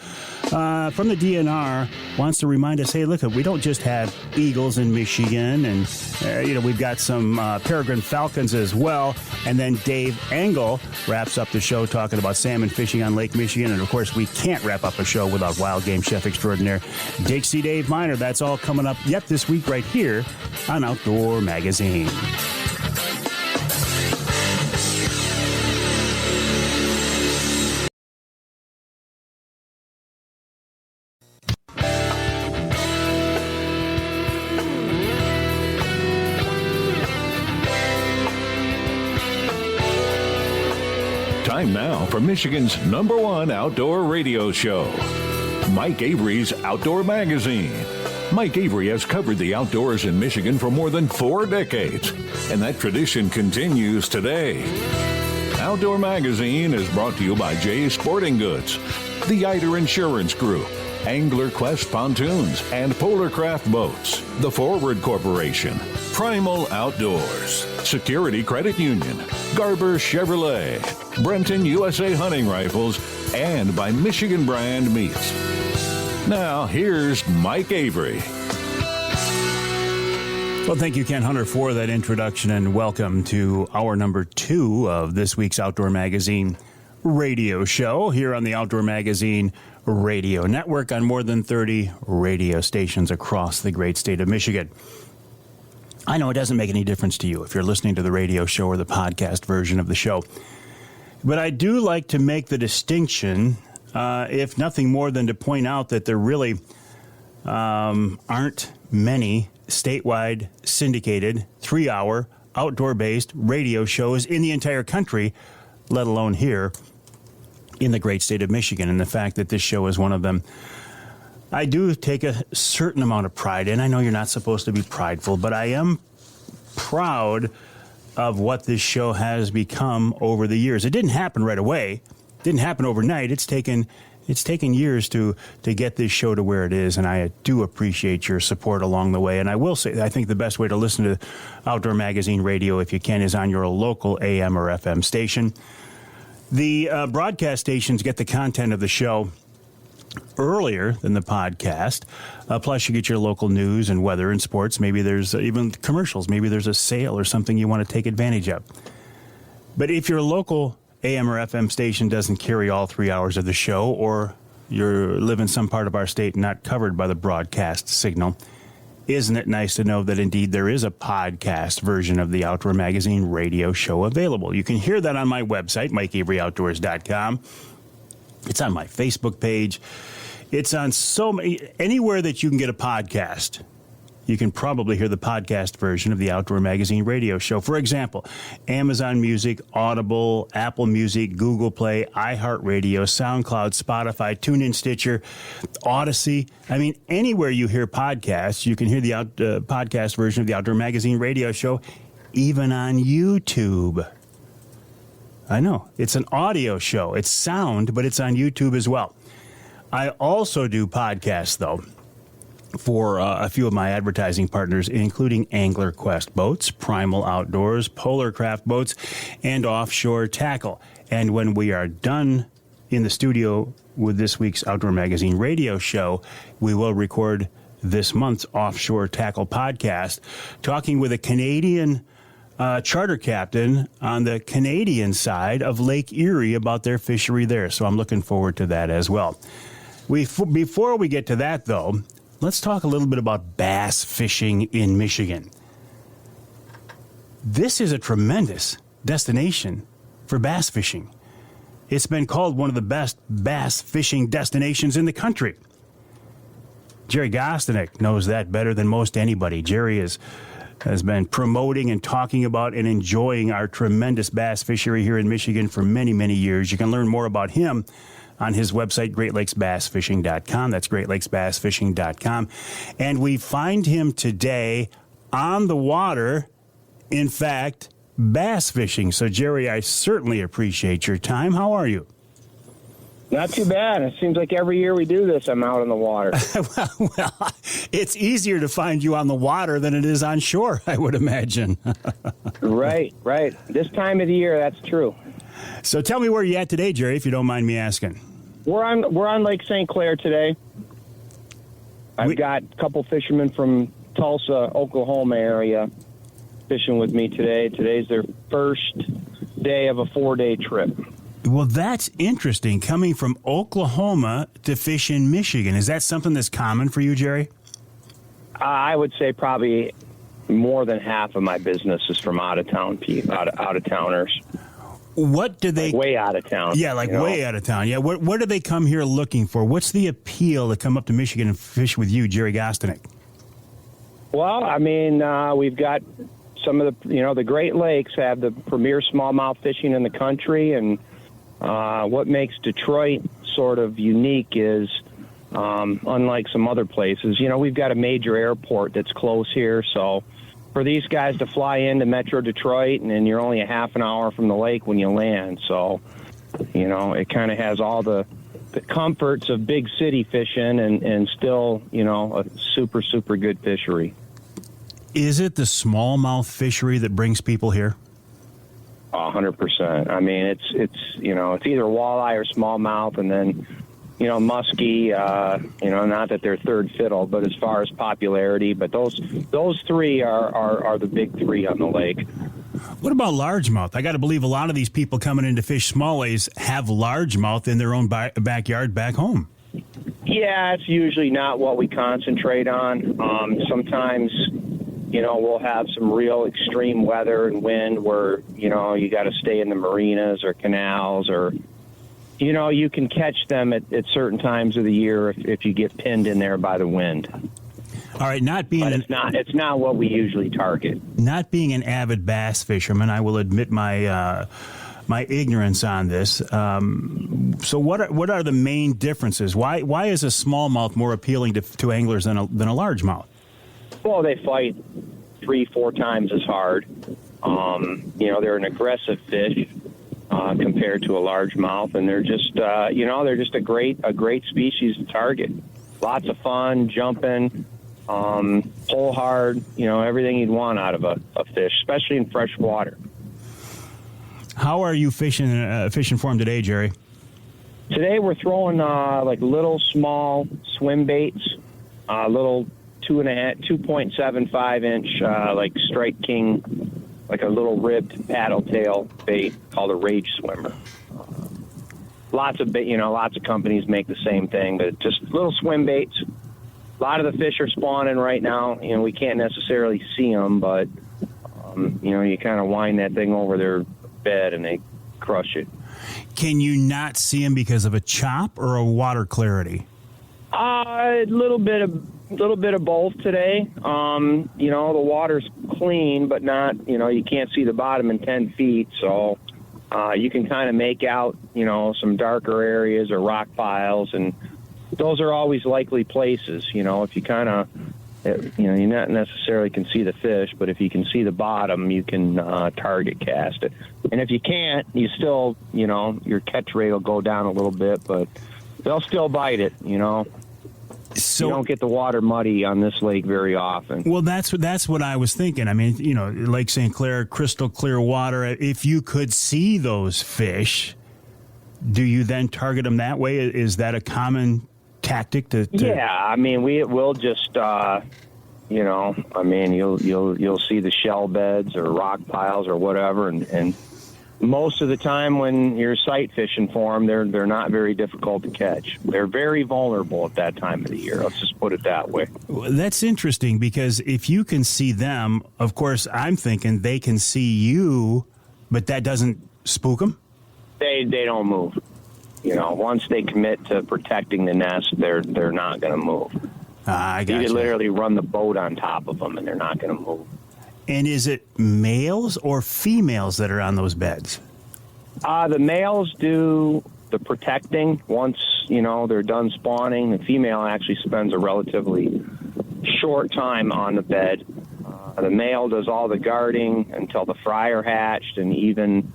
from the DNR wants to remind us, hey, look, we don't just have eagles in Michigan, and we've got some peregrine falcons as well. And then Dave Engel wraps up the show talking about salmon fishing on Lake Michigan. And, of course, we can't wrap up a show without wild game chef extraordinaire Dixie Dave Minar. That's all coming up yet this week right here on Outdoor Magazine. Time now for Michigan's #1 outdoor radio show, Mike Avery's Outdoor Magazine. Mike Avery has covered the outdoors in Michigan for more than 4 decades, and that tradition continues today. Outdoor Magazine is brought to you by Jay's Sporting Goods, the Eider Insurance Group, Angler Quest Pontoons and Polar Craft Boats, the Forward Corporation, Primal Outdoors, Security Credit Union, Garber Chevrolet, Brenton USA Hunting Rifles, and by Michigan Brand Meats. Now, here's Mike Avery. Well, thank you, Ken Hunter, for that introduction, and welcome to hour number 2 of this week's Outdoor Magazine radio show here on the Outdoor Magazine Radio Network on more than 30 radio stations across the great state of Michigan. I know it doesn't make any difference to you if you're listening to the radio show or the podcast version of the show, but I do like to make the distinction, if nothing more than to point out that there really aren't many statewide syndicated 3-hour outdoor-based radio shows in the entire country, let alone here in the great state of Michigan. And the fact that this show is one of them, I do take a certain amount of pride in. I know you're not supposed to be prideful, but I am proud of what this show has become over the years. It didn't happen right away. It didn't happen overnight. It's taken years to get this show to where it is, and I do appreciate your support along the way. And I will say, I think the best way to listen to Outdoor Magazine Radio, if you can, is on your local AM or FM station. The broadcast stations get the content of the show earlier than the podcast. Plus, you get your local news and weather and sports. Maybe there's even commercials. Maybe there's a sale or something you want to take advantage of. But if your local AM or FM station doesn't carry all 3 hours of the show, or you live in some part of our state not covered by the broadcast signal, isn't it nice to know that indeed there is a podcast version of the Outdoor Magazine radio show available? You can hear that on my website, MikeAveryOutdoors.com. It's on my Facebook page. It's on anywhere that you can get a podcast. You can probably hear the podcast version of the Outdoor Magazine radio show. For example, Amazon Music, Audible, Apple Music, Google Play, iHeartRadio, SoundCloud, Spotify, TuneIn, Stitcher, Odyssey. I mean, anywhere you hear podcasts, you can hear the podcast version of the Outdoor Magazine radio show, even on YouTube. I know. It's an audio show. It's sound, but it's on YouTube as well. I also do podcasts, though, for a few of my advertising partners, including Angler Quest Boats, Primal Outdoors, Polar Craft Boats, and Offshore Tackle. And when we are done in the studio with this week's Outdoor Magazine radio show, we will record this month's Offshore Tackle podcast, talking with a Canadian charter captain on the Canadian side of Lake Erie about their fishery there. So I'm looking forward to that as well. Before we get to that, though, let's talk a little bit about bass fishing in Michigan. This is a tremendous destination for bass fishing. It's been called one of the best bass fishing destinations in the country. Gerry Gostenik knows that better than most anybody. Gerry has been promoting and talking about and enjoying our tremendous bass fishery here in Michigan for many, many years. You can learn more about him on his website, GreatLakesBassFishing.com. That's GreatLakesBassFishing.com. And we find him today on the water, in fact, bass fishing. So, Gerry, I certainly appreciate your time. How are you? Not too bad. It seems like every year we do this, I'm out on the water. well, it's easier to find you on the water than it is on shore, I would imagine. Right. This time of the year, that's true. So tell me where you're at today, Gerry, if you don't mind me asking. We're on Lake St. Clair today. I've got a couple fishermen from Tulsa, Oklahoma area fishing with me today. Today's their first day of a 4-day trip. Well, that's interesting, coming from Oklahoma to fish in Michigan. Is that something that's common for you, Gerry? I would say probably more than half of my business is from out of towners. What do they... Like way out of town. Yeah, way out of town. Yeah, what do they come here looking for? What's the appeal to come up to Michigan and fish with you, Gerry Gostenik? Well, I mean, we've got some of the Great Lakes have the premier smallmouth fishing in the country, and what makes Detroit sort of unique is, unlike some other places, we've got a major airport that's close here, so for these guys to fly into Metro Detroit, and then you're only a half an hour from the lake when you land. So, it kind of has all the comforts of big city fishing and still, a super, super good fishery. Is it the smallmouth fishery that brings people here? 100%. I mean, it's either walleye or smallmouth, and then, muskie, not that they're third fiddle, but as far as popularity, but those three are the big three on the lake. What about largemouth? I got to believe a lot of these people coming in to fish smallies have largemouth in their own backyard back home. Yeah, it's usually not what we concentrate on. Sometimes, we'll have some real extreme weather and wind where, you got to stay in the marinas or canals, or you can catch them at certain times of the year if you get pinned in there by the wind. All right, it's not what we usually target. Not being an avid bass fisherman, I will admit my ignorance on this. So what are the main differences? Why is a smallmouth more appealing to anglers than a largemouth? Well, they fight 3-4 times as hard. They're an aggressive fish compared to a largemouth, and they're just a great species to target. Lots of fun, jumping, pull hard, everything you'd want out of a fish, especially in fresh water. How are you fishing for them today, Gerry? Today we're throwing little small swim baits, little 2.75 inch like Strike King, like a little ribbed paddle tail bait called a Rage Swimmer. Lots of companies make the same thing, but just little swim baits. A lot of the fish are spawning right now. We can't necessarily see them, but you kind of wind that thing over their bed and they crush it. Can you not see them because of a chop or a water clarity? A little bit of both today. The water's clean, but not, you can't see the bottom in 10 feet. So you can kind of make out, some darker areas or rock piles. And those are always likely places. If you kind of, you not necessarily can see the fish, but if you can see the bottom, you can target cast it. And if you can't, you still, your catch rate will go down a little bit, but they'll still bite it, So you don't get the water muddy on this lake very often. Well, that's what I was thinking. I mean, Lake St. Clair, crystal clear water. If you could see those fish, do you then target them that way? Is that a common tactic to... Yeah, I mean, we'll just, you'll see the shell beds or rock piles or whatever, and most of the time when you're sight fishing for them, they're not very difficult to catch. They're very vulnerable at that time of the year. Let's just put it that way. Well, that's interesting because if you can see them, of course, I'm thinking they can see you, but that doesn't spook them? They don't move. Once they commit to protecting the nest, they're not going to move. I got you. You can literally run the boat on top of them, and they're not going to move. And is it males or females that are on those beds? The males do the protecting once, they're done spawning. The female actually spends a relatively short time on the bed. The male does all the guarding until the fry are hatched, and even,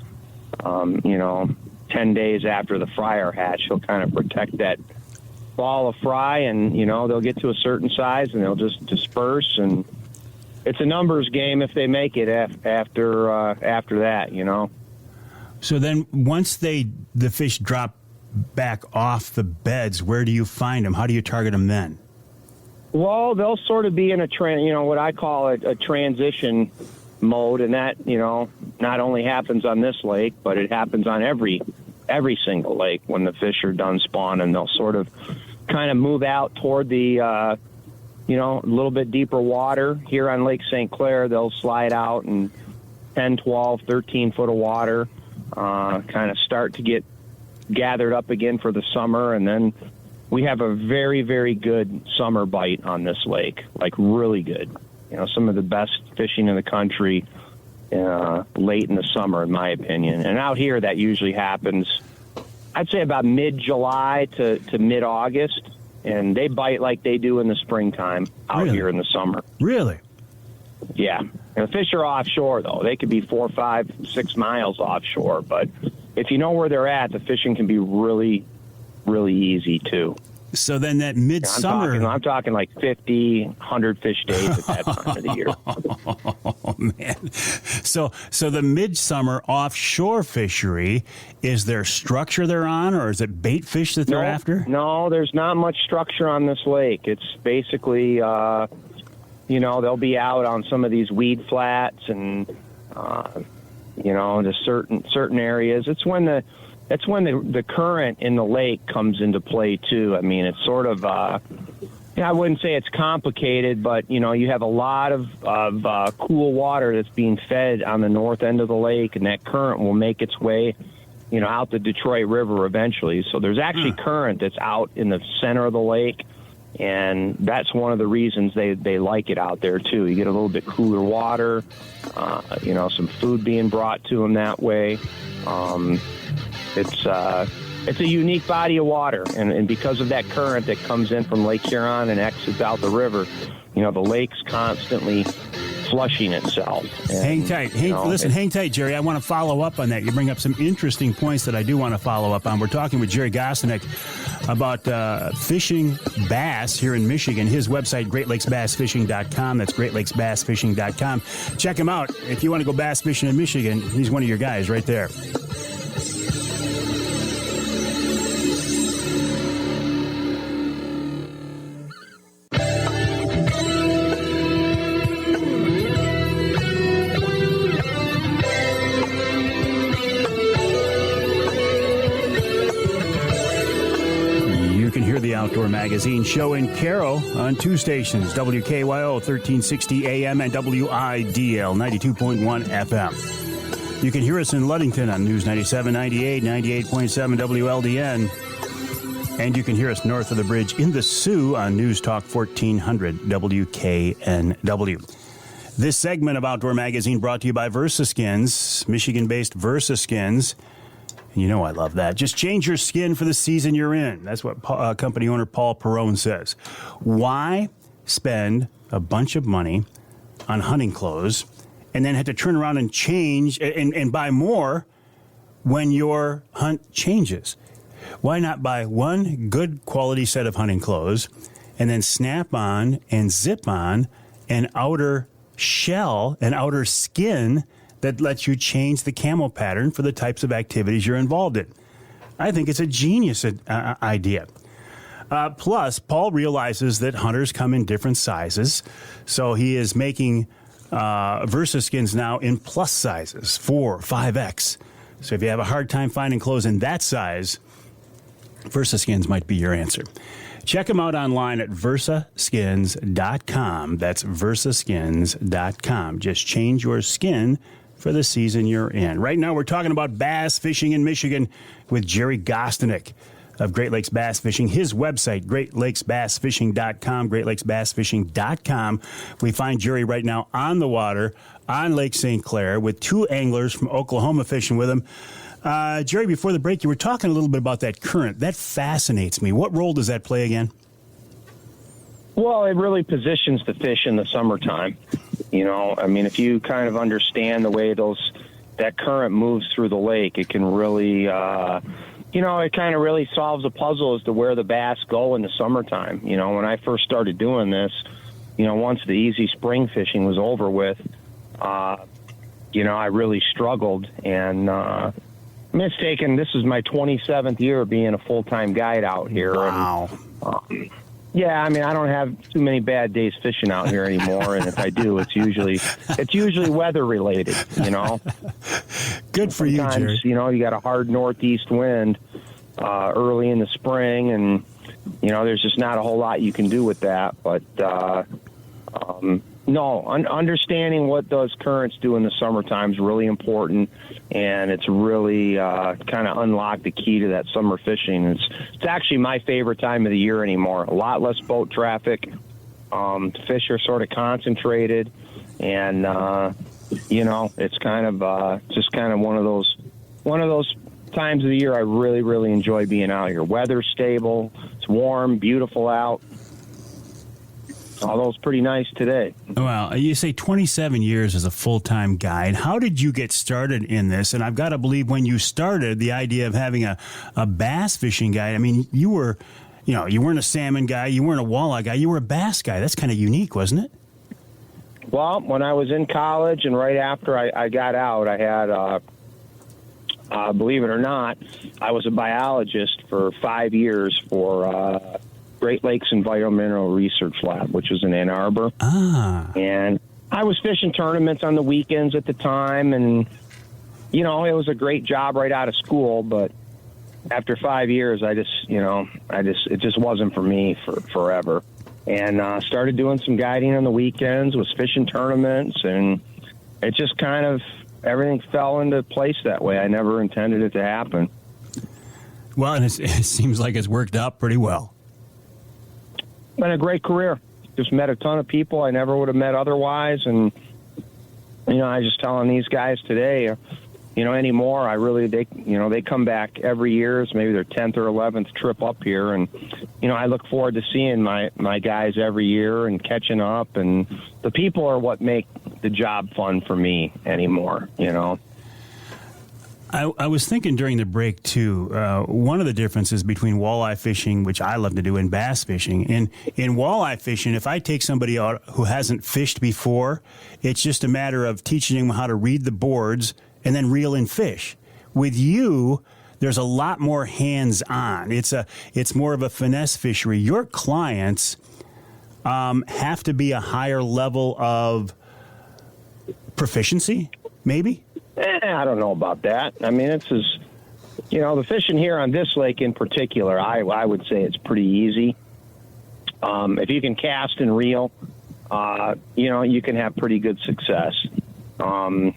10 days after the fry are hatched, he'll kind of protect that ball of fry, and, they'll get to a certain size, and they'll just disperse, and it's a numbers game if they make it after that, So then once the fish drop back off the beds, where do you find them? How do you target them then? Well, they'll sort of be in what I call a transition mode, and that, not only happens on this lake, but it happens on every single lake. When the fish are done spawning, they'll sort of kind of move out toward the, a little bit deeper water. Here on Lake St. Clair, they'll slide out in 10, 12, 13 foot of water, kind of start to get gathered up again for the summer, and then we have a very, very good summer bite on this lake, like really good. Some of the best fishing in the country late in the summer, in my opinion. And out here, that usually happens, I'd say about mid-July to mid-August, and they bite like they do in the springtime out here in the summer. Really? Yeah. And the fish are offshore, though. They could be 4, 5, 6 miles offshore, but if you know where they're at, the fishing can be really, really easy, too. So then that midsummer... I'm talking like 50, 100 fish days at that time of the year. Oh, man. So the midsummer offshore fishery, is there structure they're on, or is it bait fish that they're after? No, there's not much structure on this lake. It's basically, they'll be out on some of these weed flats and, to certain areas. That's when the current in the lake comes into play, too. I mean, it's sort of, I wouldn't say it's complicated, but, you have a lot of cool water that's being fed on the north end of the lake, and that current will make its way, out the Detroit River eventually. So there's actually current that's out in the center of the lake, And that's one of the reasons they like it out there, too. You get a little bit cooler water, some food being brought to them that way. It's a unique body of water, and because of that current that comes in from Lake Huron and exits out the river, the lake's constantly flushing itself. And, hang tight. Hang tight, Gerry. I want to follow up on that. You bring up some interesting points that I do want to follow up on. We're talking with Gerry Gostenik about fishing bass here in Michigan. His website, GreatLakesBassFishing.com. That's GreatLakesBassFishing.com. Check him out. If you want to go bass fishing in Michigan, he's one of your guys right there. Outdoor Magazine show in Caro on two stations, WKYO 1360 AM and WIDL 92.1 FM. You can hear us in Ludington on News 97, 98, 98.7 WLDN. And you can hear us north of the bridge in the Sioux on News Talk 1400 WKNW. This segment of Outdoor Magazine brought to you by VersaSkins, Michigan-based VersaSkins. You know I love that. Just change your skin for the season you're in. That's what company owner Paul Perrone says. Why spend a bunch of money on hunting clothes and then have to turn around and change and buy more when your hunt changes? Why not buy one good quality set of hunting clothes and then snap on and zip on an outer shell, an outer skin that lets you change the camo pattern for the types of activities you're involved in? I think it's a genius idea. Plus, Paul realizes that hunters come in different sizes, so he is making VersaSkins now in plus sizes, 4, 5X. So if you have a hard time finding clothes in that size, VersaSkins might be your answer. Check them out online at versaskins.com. That's versaskins.com. Just change your skin for the season you're in. Right now, we're talking about bass fishing in Michigan with Gerry Gostenik of Great Lakes Bass Fishing. His website, greatlakesbassfishing.com, greatlakesbassfishing.com. We find Gerry right now on the water on Lake St. Clair with two anglers from Oklahoma fishing with him. Gerry, before the break, you were talking a little bit about that current. That fascinates me. What role does that play again? Well, it really positions the fish in the summertime. If you kind of understand the way that current moves through the lake, it can really, it kind of really solves a puzzle as to where the bass go in the summertime. When I first started doing this, once the easy spring fishing was over with, I really struggled. And this is my 27th year being a full-time guide out here. Wow. And, yeah, I don't have too many bad days fishing out here anymore, and if I do, it's usually weather related. Good for you, Gerry. You got a hard northeast wind early in the spring, and there's just not a whole lot you can do with that. But understanding what those currents do in the summertime is really important, and it's really kind of unlocked the key to that summer fishing. It's actually my favorite time of the year anymore. A lot less boat traffic. Fish are sort of concentrated, and it's kind of just kind of one of those times of the year I really, really enjoy being out here. Weather's stable, it's warm, beautiful out. Although it's pretty nice today. Well, you say 27 years as a full-time guide. How did you get started in this? And I've got to believe when you started, the idea of having a bass fishing guide, you were, you weren't a salmon guy, you weren't a walleye guy, you were a bass guy. That's kind of unique, wasn't it? Well, when I was in college and right after I got out, I had, believe it or not, I was a biologist for 5 years for Great Lakes Environmental Research Lab, which was in Ann Arbor. And I was fishing tournaments on the weekends at the time, and, it was a great job right out of school, but after 5 years, it just wasn't for me for forever. And started doing some guiding on the weekends, was fishing tournaments, and it just kind of, everything fell into place that way. I never intended it to happen. Well, and it seems like it's worked out pretty well. Been a great career. Just met a ton of people I never would have met otherwise. And, I was just telling these guys today, anymore, they come back every year. It's maybe their 10th or 11th trip up here. And, I look forward to seeing my guys every year and catching up. And the people are what make the job fun for me anymore, I was thinking during the break, too, one of the differences between walleye fishing, which I love to do, and bass fishing. In walleye fishing, if I take somebody out who hasn't fished before, it's just a matter of teaching them how to read the boards and then reel in fish. With you, there's a lot more hands-on. It's more of a finesse fishery. Your clients have to be a higher level of proficiency, maybe? I don't know about that. I mean, the fishing here on this lake in particular, I would say it's pretty easy. If you can cast and reel, you can have pretty good success. I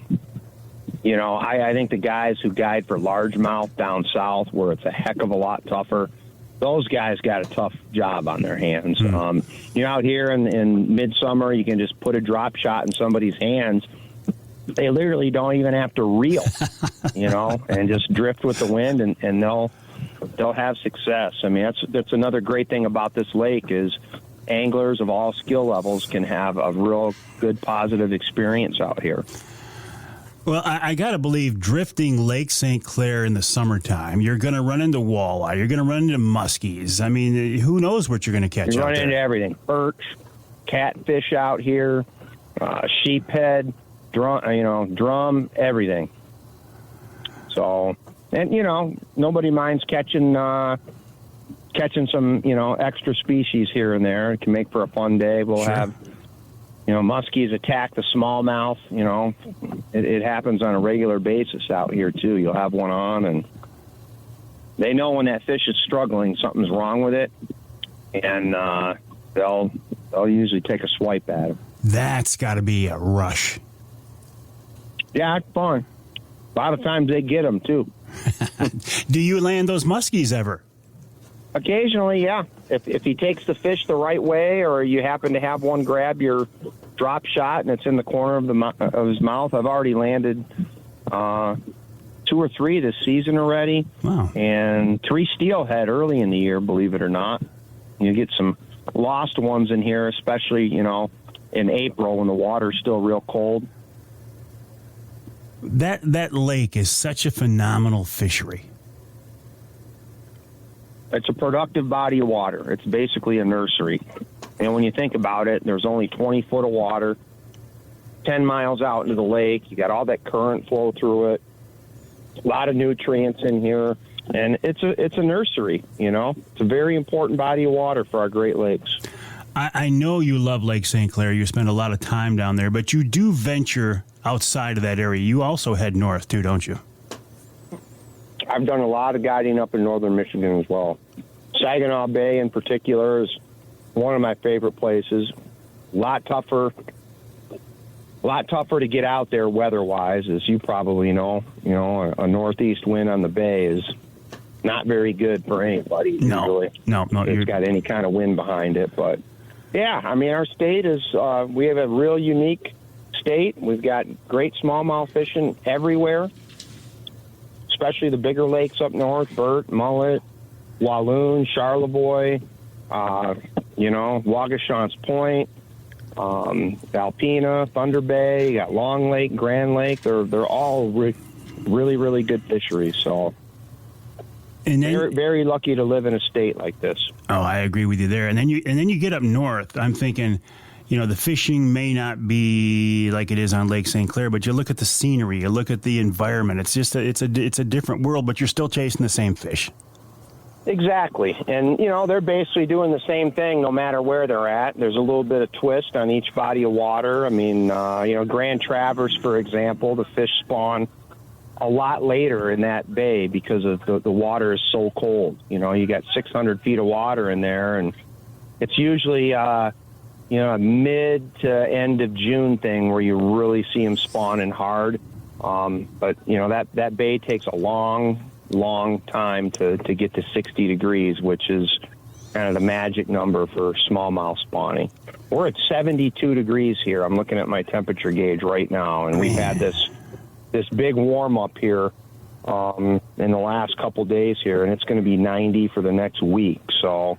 think the guys who guide for largemouth down south, where it's a heck of a lot tougher, those guys got a tough job on their hands. Out here in midsummer, you can just put a drop shot in somebody's hands. They literally don't even have to reel, and just drift with the wind, and they'll have success. I mean, that's another great thing about this lake is anglers of all skill levels can have a real good positive experience out here. Well, I got to believe drifting Lake St. Clair in the summertime, you're going to run into walleye, you're going to run into muskies. I mean, who knows what you're going to catch you out run there. Into everything. Perch, catfish out here, sheephead, drum, everything. So, and, nobody minds catching some, extra species here and there. It can make for a fun day. We'll have, muskies attack the smallmouth. It happens on a regular basis out here, too. You'll have one on, and they know when that fish is struggling, something's wrong with it, and they'll usually take a swipe at it. That's got to be a rush. Yeah, it's fun. A lot of times they get them, too. Do you land those muskies ever? Occasionally, yeah. If he takes the fish the right way, or you happen to have one grab your drop shot and it's in the corner of his mouth. I've already landed 2 or 3 this season already. Wow. And 3 steelhead early in the year, believe it or not. You get some lost ones in here, especially, in April when the water's still real cold. That lake is such a phenomenal fishery. It's a productive body of water. It's basically a nursery. And when you think about it, there's only 20 foot of water, 10 miles out into the lake. You got all that current flow through it, a lot of nutrients in here. And it's a nursery, It's a very important body of water for our Great Lakes. I know you love Lake St. Clair. You spend a lot of time down there, but you do venture outside of that area. You also head north, too, don't you? I've done a lot of guiding up in northern Michigan as well. Saginaw Bay in particular is one of my favorite places. A lot tougher to get out there weather-wise, as you probably know. A northeast wind on the bay is not very good for anybody usually. No. It's got any kind of wind behind it. But, yeah, I mean, our state is we have a real unique state. We've got great smallmouth fishing everywhere, especially the bigger lakes up north, Burt, Mullet, Walloon, Charlevoix, Waugoshant's Point, Alpena, Thunder Bay, you got Long Lake, Grand Lake. They're all really, really good fisheries. So very, very lucky to live in a state like this. Oh, I agree with you there. And then you get up north. I'm thinking, the fishing may not be like it is on Lake St. Clair, but you look at the scenery, you look at the environment. It's just it's a different world, but you're still chasing the same fish. Exactly. And, they're basically doing the same thing no matter where they're at. There's a little bit of twist on each body of water. I mean, Grand Traverse, for example, the fish spawn a lot later in that bay because of the water is so cold. You got 600 feet of water in there, and it's usually, a mid to end of June thing where you really see them spawning hard. But, that bay takes a long time to get to 60 degrees, which is kind of the magic number for smallmouth spawning. We're at 72 degrees here. I'm looking at my temperature gauge right now, and we've had this big warm up here in the last couple days here, and it's going to be 90 for the next week. So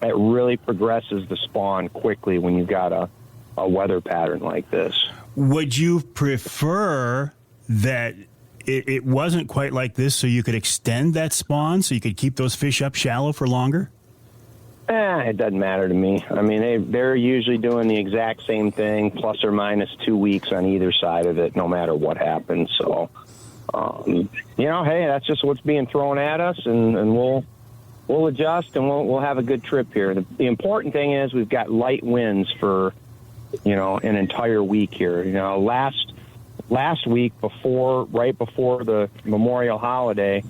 it really progresses the spawn quickly when you've got a weather pattern like this. Would you prefer that it wasn't quite like this so you could extend that spawn so you could keep those fish up shallow for longer? It doesn't matter to me. I mean, they're usually doing the exact same thing, plus or minus 2 weeks on either side of it, no matter what happens. So, hey, that's just what's being thrown at us, and we'll adjust, and we'll have a good trip here. The important thing is we've got light winds for, an entire week here. Last week right before the Memorial holiday,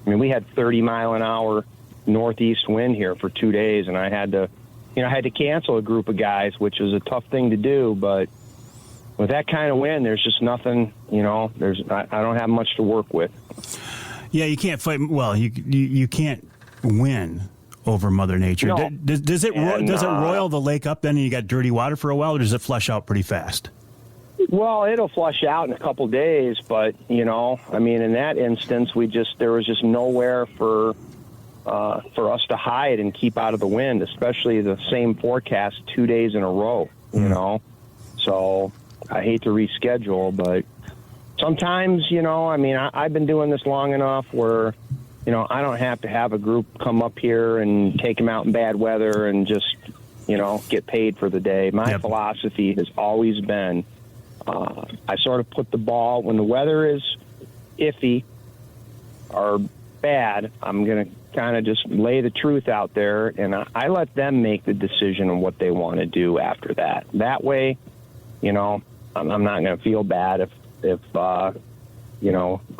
we had 30-mile-an-hour northeast wind here for 2 days, and I had to cancel a group of guys, which was a tough thing to do. But with that kind of wind, there's just nothing. I don't have much to work with. Yeah, you can't fight. Well, you can't win over Mother Nature. No. Does it roil the lake up then, and you got dirty water for a while, or does it flush out pretty fast? Well, it'll flush out in a couple days, but in that instance, there was just nowhere for us to hide and keep out of the wind, especially the same forecast 2 days in a row. So I hate to reschedule, but sometimes I've been doing this long enough where I don't have to have a group come up here and take them out in bad weather and just get paid for the day. My philosophy has always been, I sort of put the ball when the weather is iffy or bad, I'm going to kind of just lay the truth out there, and I let them make the decision on what they want to do after that. That way, I'm not going to feel bad if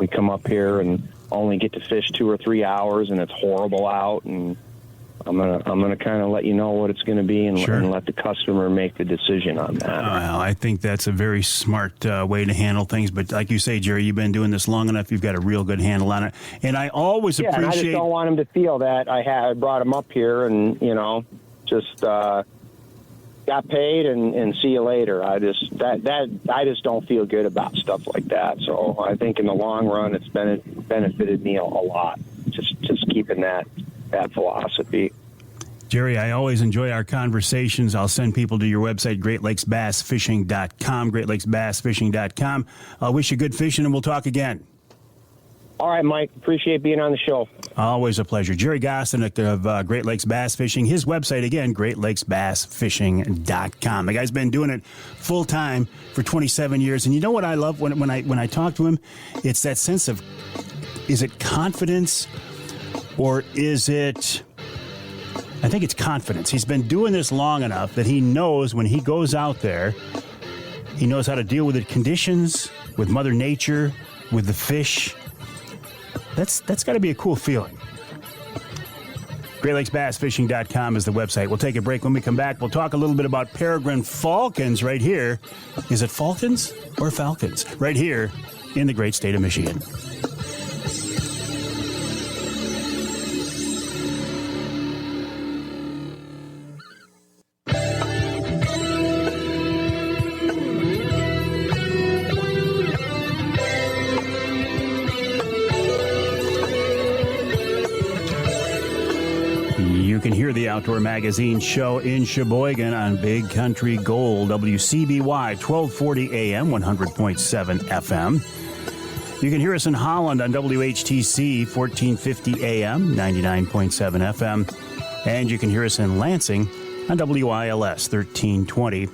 we come up here and only get to fish 2 or 3 hours and it's horrible out, and I'm gonna kind of let you know what it's going to be and let the customer make the decision on that. Well, I think that's a very smart way to handle things. But like you say, Gerry, you've been doing this long enough. You've got a real good handle on it. And I always appreciate. And I just don't want them to feel that I brought them up here and just got paid and see you later. I just don't feel good about stuff like that. So I think in the long run, it's benefited me a lot. Just keeping that philosophy. Gerry, I always enjoy our conversations. I'll send people to your website, GreatLakesBassFishing.com, GreatLakesBassFishing.com. I wish you good fishing, and we'll talk again. All right, Mike. Appreciate being on the show. Always a pleasure. Gerry Gostenik of Great Lakes Bass Fishing. His website, again, GreatLakesBassFishing.com. The guy's been doing it full time for 27 years. And you know what I love when I talk to him? It's that sense of, is it confidence or is it... I think it's confidence. He's been doing this long enough that he knows when he goes out there, he knows how to deal with the conditions, with Mother Nature, with the fish. That's got to be a cool feeling. GreatLakesBassFishing.com is the website. We'll take a break. When we come back, we'll talk a little bit about peregrine falcons right here. Is it falcons or falcons? Right here in the great state of Michigan. You can hear the Outdoor Magazine show in Sheboygan on Big Country Gold, WCBY, 1240 AM, 100.7 FM. You can hear us in Holland on WHTC, 1450 AM, 99.7 FM. And you can hear us in Lansing on WILS, 1320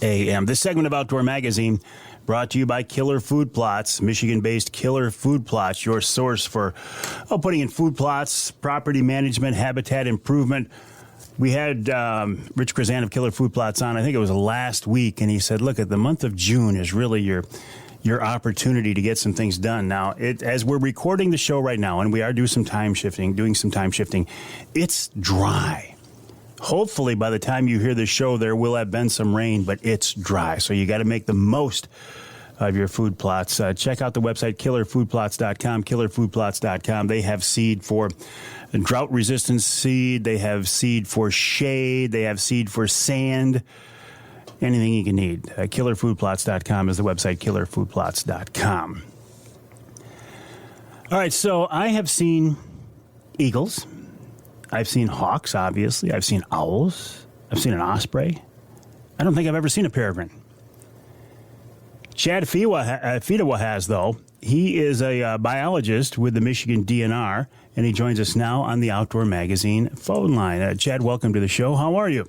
AM. This segment of Outdoor Magazine brought to you by Killer Food Plots, Michigan-based Killer Food Plots, your source for putting in food plots, property management, habitat improvement. We had Rich Krazan of Killer Food Plots on, I think it was last week, and he said, look, the month of June is really your opportunity to get some things done. Now, as we're recording the show right now, and we are doing some time shifting, it's dry. Hopefully, by the time you hear this show, there will have been some rain, but it's dry. So you got to make the most of your food plots. Check out the website, killerfoodplots.com, killerfoodplots.com. They have seed for drought-resistant seed. They have seed for shade. They have seed for sand. Anything you can need. Killerfoodplots.com is the website, killerfoodplots.com. All right, so I have seen eagles. I've seen hawks, obviously. I've seen owls. I've seen an osprey. I don't think I've ever seen a peregrine. Chad Fedewa has, though. He is a biologist with the Michigan DNR, and he joins us now on the Outdoor Magazine phone line. Chad, welcome to the show. How are you?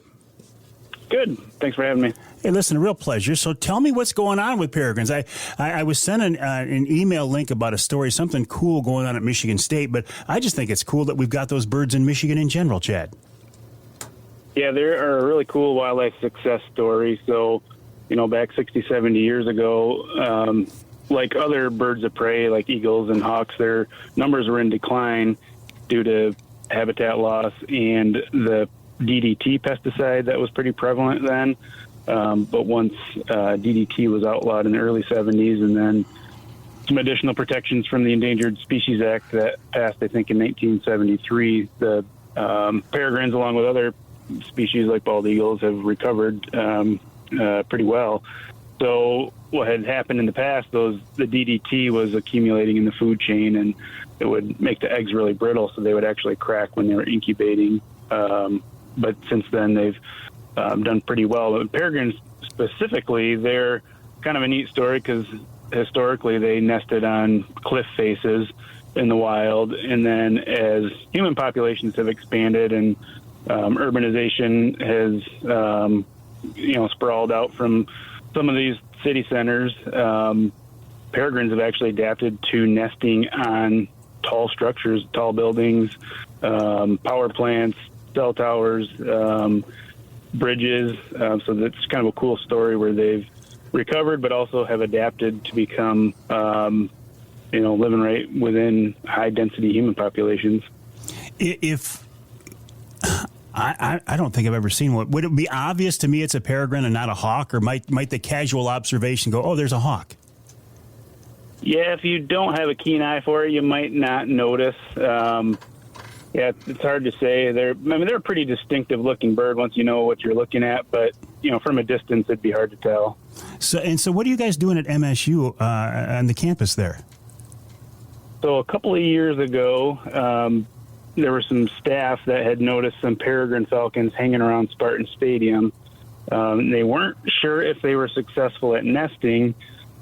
Good. Thanks for having me. Hey, listen, a real pleasure. So tell me what's going on with peregrines. I was sent an email link about a story, something cool going on at Michigan State, but I just think it's cool that we've got those birds in Michigan in general, Chad. Yeah, they're a really cool wildlife success story. So, back 60, 70 years ago, like other birds of prey, like eagles and hawks, their numbers were in decline due to habitat loss and the DDT pesticide that was pretty prevalent then. But once DDT was outlawed in the early 70s, and then some additional protections from the Endangered Species Act that passed, I think, in 1973, the peregrines, along with other species like bald eagles, have recovered pretty well. So what had happened in the past, the DDT was accumulating in the food chain, and it would make the eggs really brittle, so they would actually crack when they were incubating. But since then, they've done pretty well. But peregrines specifically, they're kind of a neat story because historically they nested on cliff faces in the wild, and then as human populations have expanded and urbanization has sprawled out from some of these city centers, peregrines have actually adapted to nesting on tall structures, tall buildings, power plants, cell towers, bridges. So that's kind of a cool story where they've recovered, but also have adapted to become, living right within high density human populations. If I don't think I've ever seen one. Would it be obvious to me it's a peregrine and not a hawk, or might the casual observation go, oh, there's a hawk? Yeah, if you don't have a keen eye for it, you might not notice. Yeah, it's hard to say. They're a pretty distinctive looking bird once you know what you're looking at, but from a distance it'd be hard to tell. So what are you guys doing at MSU on the campus there? So a couple of years ago, there were some staff that had noticed some peregrine falcons hanging around Spartan Stadium. They weren't sure if they were successful at nesting,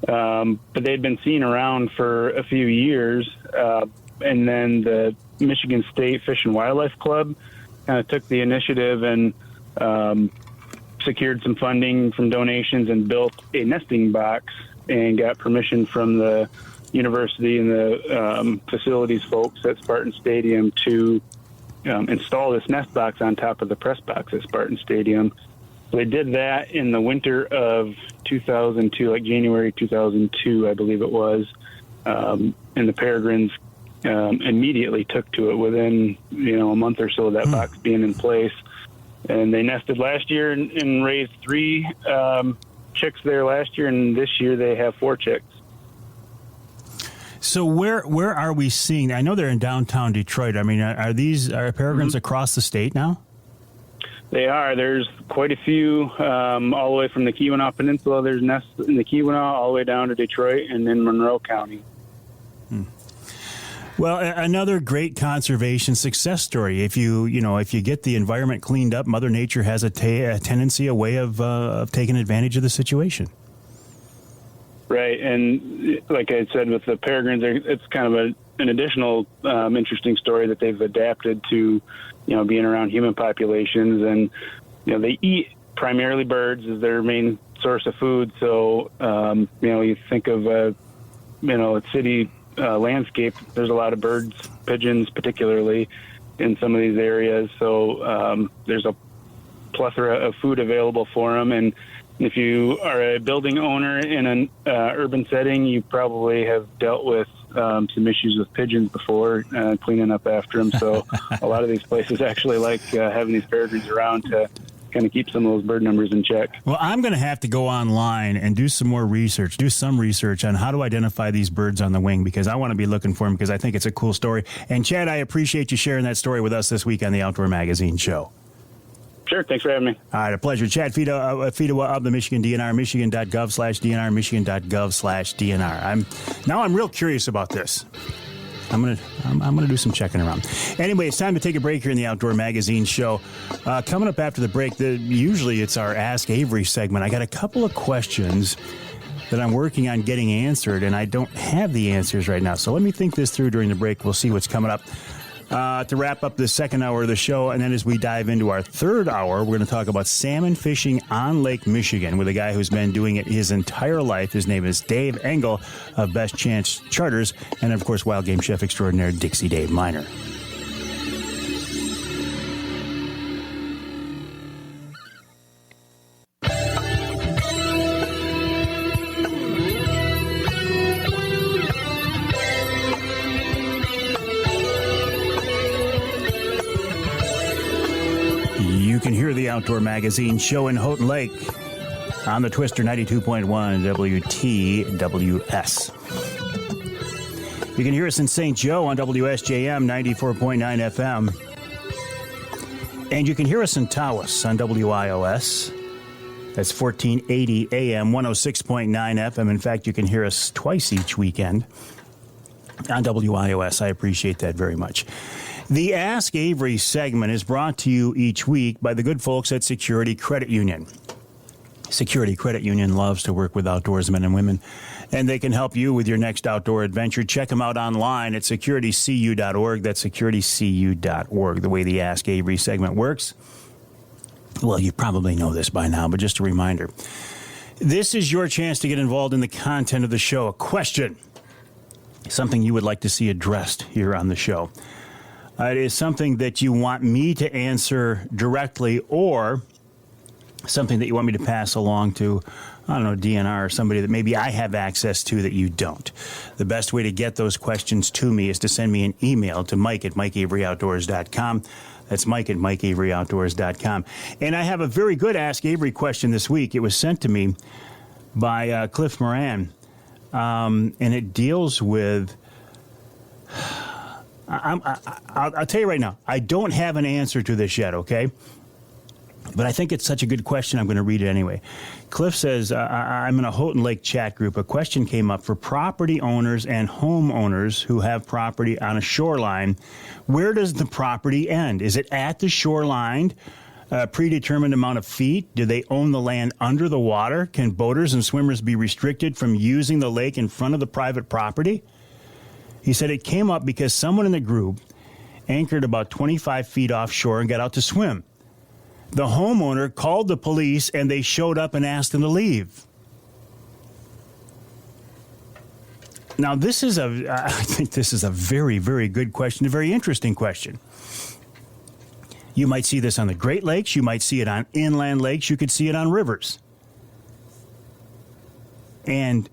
but they'd been seen around for a few years. And then the Michigan State Fish and Wildlife Club kind of took the initiative and secured some funding from donations and built a nesting box and got permission from the university and the facilities folks at Spartan Stadium to install this nest box on top of the press box at Spartan Stadium. So they did that in the winter of 2002, like January 2002, I believe it was, and the peregrines immediately took to it within a month or so of that box being in place. And they nested last year and raised 3 chicks there last year, and this year they have 4 chicks. So where are we seeing? I know they're in downtown Detroit. I mean, are peregrines across the state now? They are. There's quite a few all the way from the Keweenaw Peninsula. There's nests in the Keweenaw all the way down to Detroit and then Monroe County. Well, another great conservation success story. If you get the environment cleaned up, Mother Nature has a tendency, a way of taking advantage of the situation. Right, and like I said, with the peregrines, it's kind of an additional interesting story that they've adapted to, being around human populations, and they eat primarily birds as their main source of food. So you think of a city landscape. There's a lot of birds, pigeons particularly, in some of these areas. So there's a plethora of food available for them, and if you are a building owner in an urban setting, you probably have dealt with some issues with pigeons before, cleaning up after them. So a lot of these places actually like having these peregrines around to kind of keep some of those bird numbers in check. Well, I'm going to have to go online and do some research on how to identify these birds on the wing, because I want to be looking for them, because I think it's a cool story. And Chad, I appreciate you sharing that story with us this week on the Outdoor Magazine show. Sure. Thanks for having me. All right, a pleasure. Chad Fedewa of the Michigan DNR, michigan.gov/DNR, michigan.gov/DNR. I'm real curious about this. I'm gonna do some checking around. Anyway, it's time to take a break here in the Outdoor Magazine show. Coming up after the break, usually it's our Ask Avery segment. I got a couple of questions that I'm working on getting answered, and I don't have the answers right now. So let me think this through during the break. We'll see what's coming up. To wrap up the second hour of the show, and then as we dive into our third hour, we're going to talk about salmon fishing on Lake Michigan with a guy who's been doing it his entire life. His name is Dave Engel of Best Chance Charters, and of course, wild game chef extraordinaire Dixie Dave Minar. You can hear the Outdoor Magazine show in Houghton Lake on the Twister 92.1 WTWS. You can hear us in St. Joe on WSJM 94.9 FM. And you can hear us in Tawas on WIOS. That's 1480 AM, 106.9 FM. In fact, you can hear us twice each weekend on WIOS. I appreciate that very much. The Ask Avery segment is brought to you each week by the good folks at Security Credit Union. Security Credit Union loves to work with outdoorsmen and women, and they can help you with your next outdoor adventure. Check them out online at securitycu.org. That's securitycu.org. The way the Ask Avery segment works, well, you probably know this by now, but just a reminder. This is your chance to get involved in the content of the show. A question, something you would like to see addressed here on the show. It is something that you want me to answer directly, or something that you want me to pass along to, I don't know, DNR or somebody that maybe I have access to that you don't. The best way to get those questions to me is to send me an email to mike@mikeaveryoutdoors.com. That's mike@mikeaveryoutdoors.com. And I have a very good Ask Avery question this week. It was sent to me by Cliff Moran, and it deals with... I'll tell you right now, I don't have an answer to this yet, okay? But I think it's such a good question, I'm going to read it anyway. Cliff says, I'm in a Houghton Lake chat group. A question came up for property owners and homeowners who have property on a shoreline. Where does the property end? Is it at the shoreline? A predetermined amount of feet? Do they own the land under the water? Can boaters and swimmers be restricted from using the lake in front of the private property? He said it came up because someone in the group anchored about 25 feet offshore and got out to swim. The homeowner called the police, and they showed up and asked him to leave. Now, I think this is a very, very good question, a very interesting question. You might see this on the Great Lakes. You might see it on inland lakes. You could see it on rivers. And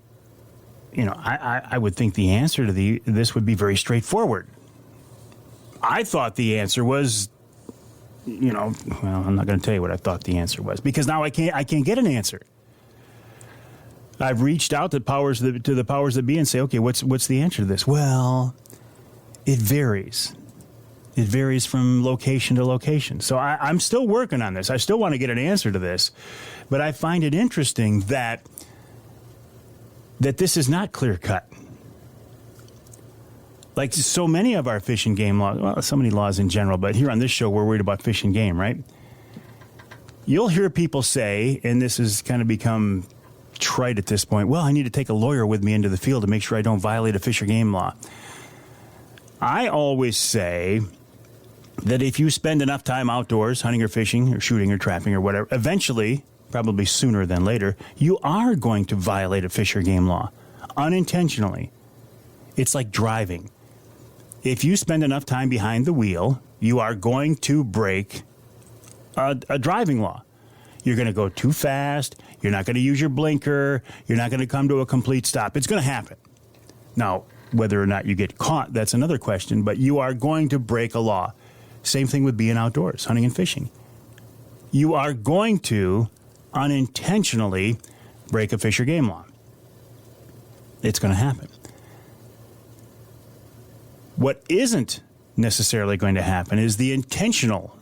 you know, I would think the answer to this would be very straightforward. I thought the answer was, well, I'm not going to tell you what I thought the answer was, because now I can't get an answer. I've reached out to the powers that be and say, okay, what's the answer to this? Well, it varies. It varies from location to location. So I'm still working on this. I still want to get an answer to this, but I find it interesting that this is not clear-cut. Like so many of our fish and game laws, well, so many laws in general, but here on this show, we're worried about fish and game, right? You'll hear people say, and this has kind of become trite at this point, well, I need to take a lawyer with me into the field to make sure I don't violate a fish or game law. I always say that if you spend enough time outdoors, hunting or fishing or shooting or trapping or whatever, eventually, probably sooner than later, you are going to violate a fish or game law unintentionally. It's like driving. If you spend enough time behind the wheel, you are going to break a driving law. You're going to go too fast. You're not going to use your blinker. You're not going to come to a complete stop. It's going to happen. Now, whether or not you get caught, that's another question, but you are going to break a law. Same thing with being outdoors, hunting and fishing. you are going to unintentionally break a fish or game law. It's going to happen. What isn't necessarily going to happen is the intentional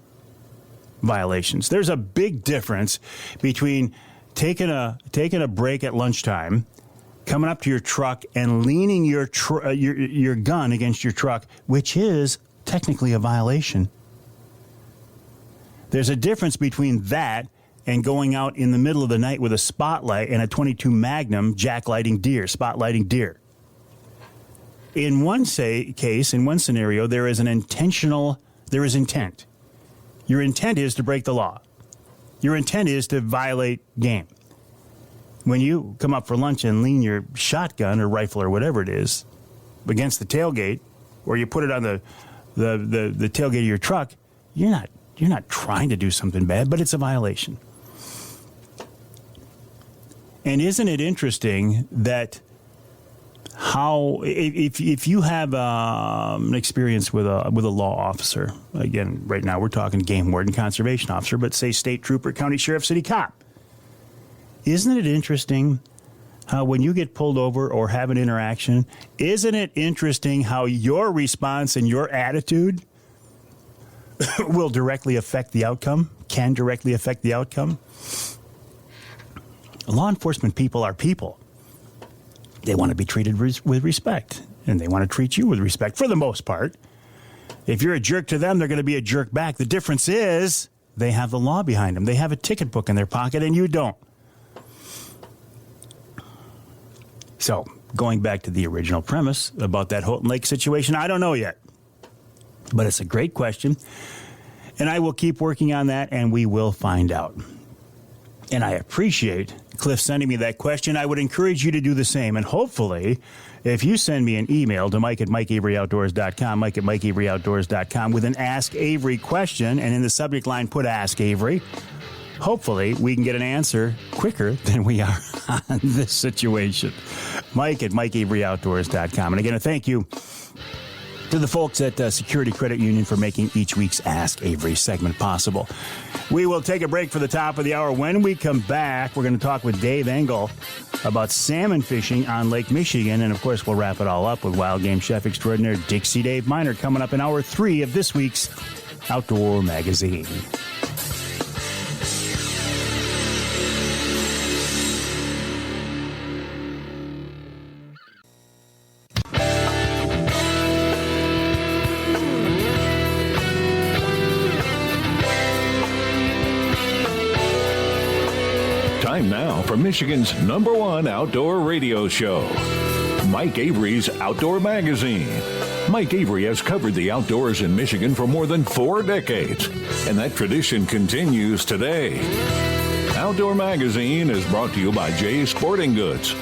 violations. There's a big difference between taking a break at lunchtime, coming up to your truck and leaning your gun against your truck, which is technically a violation. There's a difference between that and going out in the middle of the night with a spotlight and a .22 Magnum spotlighting deer. In one case, in one scenario, there is intent. Your intent is to break the law. Your intent is to violate game. When you come up for lunch and lean your shotgun or rifle or whatever it is against the tailgate, or you put it on the tailgate of your truck, you're not trying to do something bad, but it's a violation. And isn't it interesting that if you have an experience with a law officer, again, right now we're talking game warden, conservation officer, but say state trooper, county sheriff, city cop, isn't it interesting how when you get pulled over or have an interaction, isn't it interesting how your response and your attitude will directly affect the outcome, can directly affect the outcome? Law enforcement people are people. They want to be treated with respect, and they want to treat you with respect for the most part. If you're a jerk to them, they're going to be a jerk back. The difference is they have the law behind them. They have a ticket book in their pocket, and you don't. So, going back to the original premise about that Houghton Lake situation, I don't know yet. But it's a great question, and I will keep working on that, and we will find out. And I appreciate Cliff sending me that question. I would encourage you to do the same. And hopefully, if you send me an email to Mike@MikeAveryOutdoors.com, Mike@MikeAveryOutdoors.com with an Ask Avery question, and in the subject line put Ask Avery, hopefully we can get an answer quicker than we are on this situation. Mike@MikeAveryOutdoors.com. And again, a thank you to the folks at Security Credit Union for making each week's Ask Avery segment possible. We will take a break for the top of the hour. When we come back, we're going to talk with Dave Engel about salmon fishing on Lake Michigan. And, of course, we'll wrap it all up with wild game chef extraordinaire Dixie Dave Minar coming up in hour 3 of this week's Outdoor Magazine. Time now for Michigan's #1 outdoor radio show, Mike Avery's Outdoor Magazine. Mike Avery has covered the outdoors in Michigan for more than 4 decades, and that tradition continues today. Outdoor Magazine is brought to you by Jay's Sporting Goods,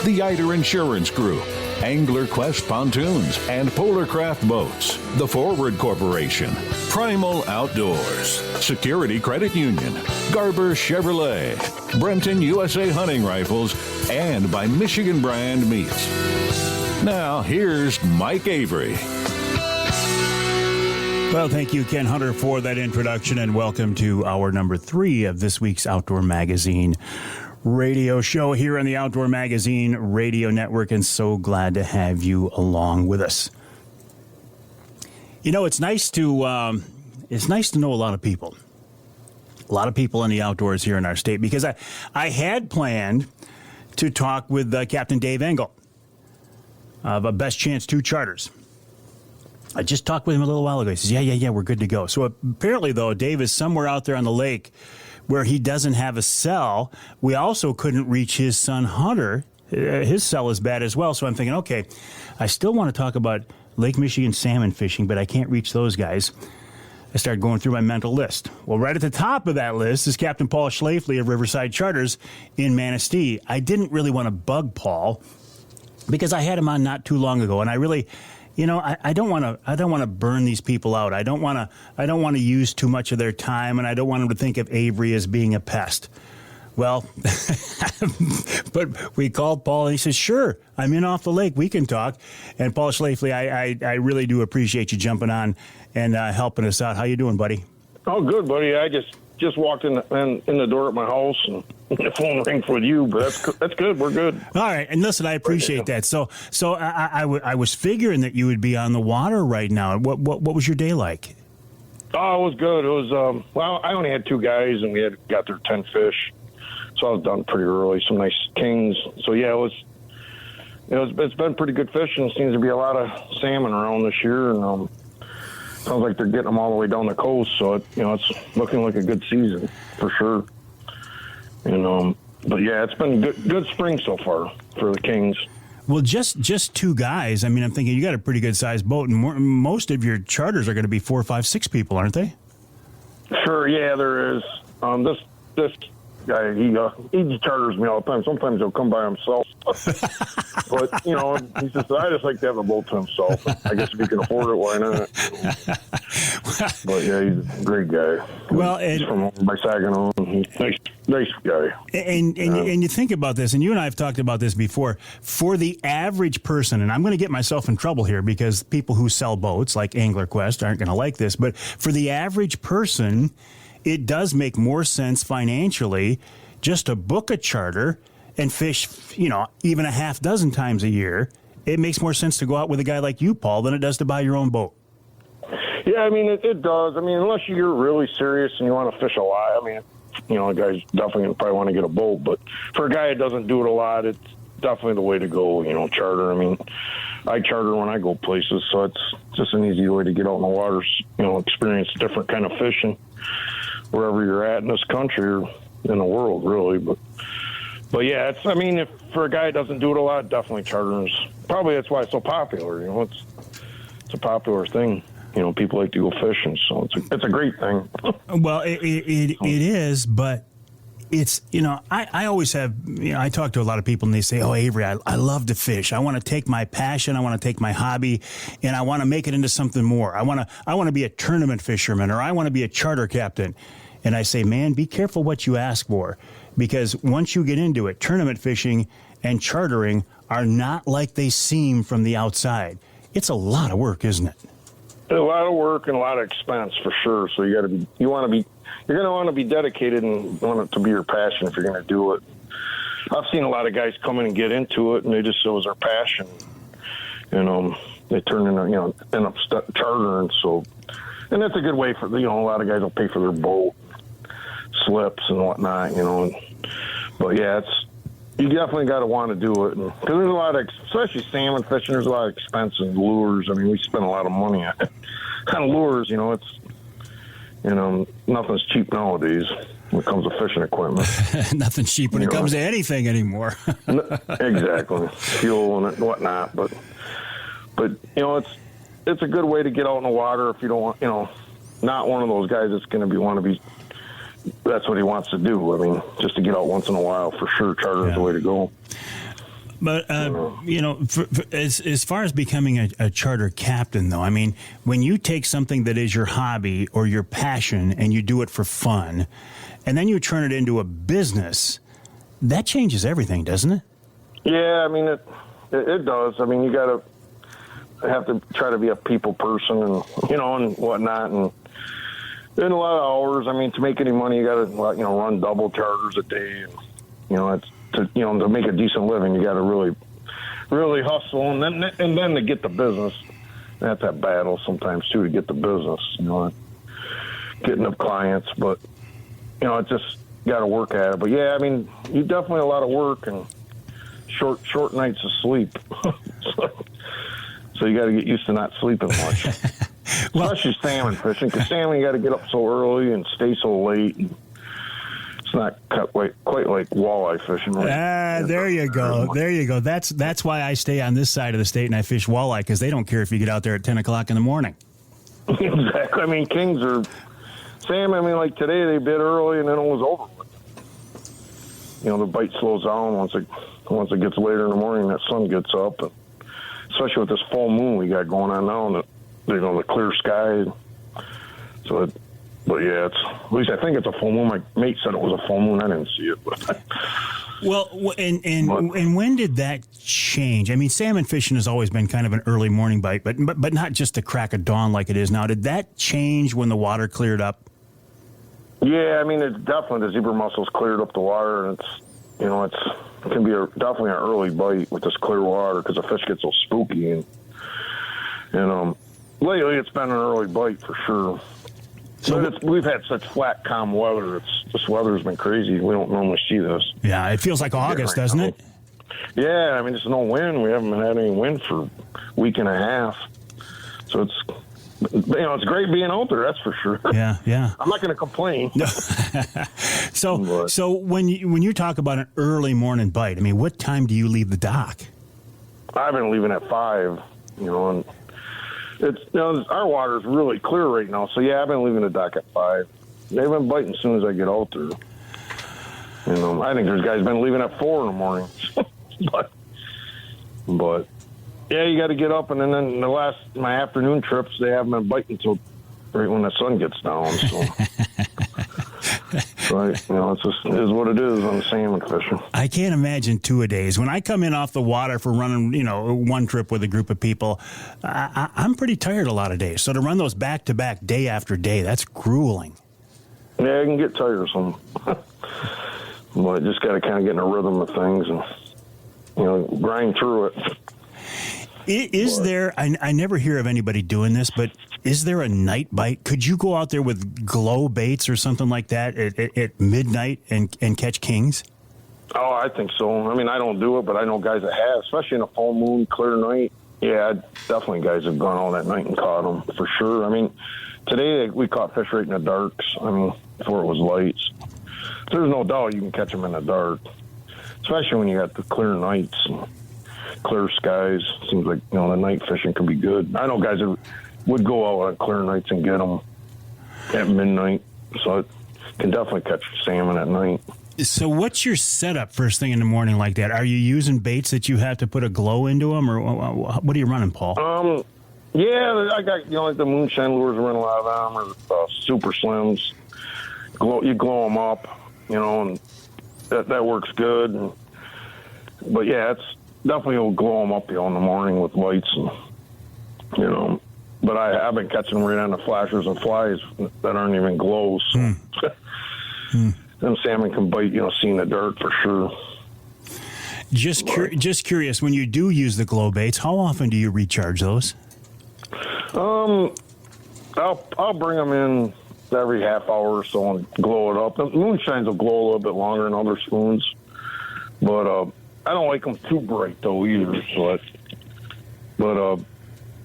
the Eider Insurance Group, Angler Quest Pontoons and Polar Craft Boats, the Forward Corporation, Primal Outdoors, Security Credit Union, Garber Chevrolet, Brenton USA Hunting Rifles, and by Michigan Brand Meats. Now, here's Mike Avery. Well, thank you, Ken Hunter, for that introduction, and welcome to hour number 3 of this week's Outdoor Magazine radio show here on the Outdoor Magazine Radio Network, and so glad to have you along with us. You know, it's nice to know a lot of people. A lot of people in the outdoors here in our state, because I had planned to talk with Captain Dave Engel of Best Chance 2 Charters. I just talked with him a little while ago. He says, yeah, we're good to go. So apparently, though, Dave is somewhere out there on the lake where he doesn't have a cell. We also couldn't reach his son, Hunter. His cell is bad as well. So I'm thinking, okay, I still want to talk about Lake Michigan salmon fishing, but I can't reach those guys. I started going through my mental list. Well, right at the top of that list is Captain Paul Schlafley of Riverside Charters in Manistee. I didn't really want to bug Paul because I had him on not too long ago, and I really, I don't want to burn these people out. I don't want to use too much of their time, and I don't want them to think of Avery as being a pest. Well, but we called Paul, and he says, sure, I'm in off the lake. We can talk. And Paul Schlafley, I really do appreciate you jumping on and helping us out. How you doing, buddy? Oh, good, buddy. I just just walked in the door at my house, and the phone rings with you. But that's good. We're good. All right, and listen, I appreciate that. So I was figuring that you would be on the water right now. What was your day like? Oh, it was good. It was well, I only had 2 guys, and we got there 10 fish, so I was done pretty early. Some nice kings. So yeah, it's been pretty good fishing. Seems to be a lot of salmon around this year, and sounds like they're getting them all the way down the coast. So it's looking like a good season for sure. And but yeah, it's been good spring so far for the kings. Well, just 2 guys. I mean, I'm thinking you got a pretty good sized boat, and most of your charters are going to be 4, 5, 6 people, aren't they? Sure. Yeah, there is. This guy, he charters me all the time. Sometimes he'll come by himself, but he says, I just like to have a boat to himself. I guess if he can afford it, why not? But yeah, he's a great guy. Well, he's from by Saginaw. He's nice guy. And you think about this, and you and I have talked about this before. For the average person, and I'm going to get myself in trouble here because people who sell boats like Angler Quest aren't going to like this, but for the average person, it does make more sense financially just to book a charter and fish, even a half dozen times a year. It makes more sense to go out with a guy like you, Paul, than it does to buy your own boat. Yeah, I mean, it does. I mean, unless you're really serious and you want to fish a lot, I mean, a guy's definitely going to probably want to get a boat. But for a guy that doesn't do it a lot, it's definitely the way to go, charter. I mean, I charter when I go places, so it's just an easy way to get out in the waters, experience different kind of fishing wherever you're at in this country or in the world, really. But yeah, if for a guy that doesn't do it a lot, definitely chartering is probably that's why it's so popular. It's a popular thing. People like to go fishing, so it's a great thing. Well, it is, but it's, I always have, I talk to a lot of people and they say, oh, Avery, I love to fish. I want to take my passion. I want to take my hobby and I want to make it into something more. I want to be a tournament fisherman, or I want to be a charter captain. And I say, man, be careful what you ask for, because once you get into it, tournament fishing and chartering are not like they seem from the outside. It's a lot of work, isn't it? A lot of work and a lot of expense for sure. So you're going to want to be dedicated and want it to be your passion if you're going to do it. I've seen a lot of guys come in and get into it, and it was their passion. They turn into, end up chartering. So, and that's a good way for, a lot of guys will pay for their boat, slips and whatnot, But yeah, you definitely got to want to do it. Because there's a lot of, especially salmon fishing, there's a lot of expense in lures. I mean, we spend a lot of money on lures, nothing's cheap nowadays when it comes to fishing equipment. Nothing's cheap when it comes to anything anymore. Exactly. Fuel and whatnot. But it's a good way to get out in the water if you don't want, not one of those guys that's going to be, that's what he wants to do. I mean, just to get out once in a while, for sure, charter is the way to go. But, as far as becoming a charter captain, though, I mean, when you take something that is your hobby or your passion and you do it for fun, and then you turn it into a business, that changes everything, doesn't it? Yeah, I mean, it does. I mean, you got to have to try to be a people person and, and whatnot, and in a lot of hours. I mean, to make any money, you got to, run double charters a day. And, to make a decent living, you got to really, really hustle. And then to get the business, that's that battle sometimes too, to get the business, getting up clients. But, it just got to work at it. But yeah, I mean, you definitely a lot of work and short nights of sleep. So you got to get used to not sleeping much. Especially salmon fishing, because salmon you got to get up so early and stay so late. And it's not quite like walleye fishing. Right? There you go. There you go. That's why I stay on this side of the state and I fish walleye, because they don't care if you get out there at 10 o'clock in the morning. Exactly. I mean, kings are salmon. I mean, like today they bit early and then it was over with. The bite slows down once it gets later in the morning. That sun gets up, and especially with this full moon we got going on now, and the clear sky. So, but yeah, at least I think it's a full moon. My mate said it was a full moon. I didn't see it. But. Well, and when did that change? I mean, salmon fishing has always been kind of an early morning bite, but not just the crack of dawn like it is now. Did that change when the water cleared up? Yeah, I mean, it's definitely the zebra mussels cleared up the water, and it can be definitely an early bite with this clear water because the fish get so spooky, and lately it's been an early bite for sure. But we've had such flat, calm weather. This weather's been crazy. We don't normally see this. Yeah, it feels like August, doesn't it? Yeah, I mean, there's no wind. We haven't had any wind for a week and a half. So it's great being out there, that's for sure. Yeah. I'm not going to complain. No. So when you talk about an early morning bite, I mean, what time do you leave the dock? I've been leaving at 5, and our water's really clear right now. So, yeah, I've been leaving the dock at 5. They've been biting as soon as I get out there. I think there's guys been leaving at 4 in the morning. but yeah, you got to get up, and then my afternoon trips, they haven't been biting until right when the sun gets down. So, it's just is what it is on salmon fishing. I can't imagine 2 a days. When I come in off the water for running, one trip with a group of people, I'm pretty tired a lot of days. So to run those back to back day after day, that's grueling. Yeah, it can get tiresome. But just got to kind of get in a rhythm of things and grind through it. Is there, I never hear of anybody doing this, but is there a night bite? Could you go out there with glow baits or something like that at midnight and catch kings? Oh, I think so. I mean, I don't do it, but I know guys that have, especially in a full moon, clear night. Yeah, definitely guys have gone all that night and caught them for sure. I mean, today we caught fish right in the darks. I mean, before it was lights. There's no doubt you can catch them in the dark, especially when you got the clear nights and clear skies. Seems like the night fishing can be good. I know guys that would go out on clear nights and get them at midnight, so it can definitely catch salmon at night. So what's your setup first thing in the morning like that? Are you using baits that you have to put a glow into them, or what are you running, Paul? Yeah, I got like the moonshine lures. Run a lot of them, or super slims. You glow them up, and that works good. But yeah, it's definitely will glow them up, in the morning with lights, and But I've been catching them right on the flashers and flies that aren't even glows. So. Them salmon can bite, see in the dirt for sure. Just curious, when you do use the glow baits, how often do you recharge those? I'll bring them in every half hour or so and glow it up. The moonshines will glow a little bit longer than other spoons, but I don't like them too bright though either. But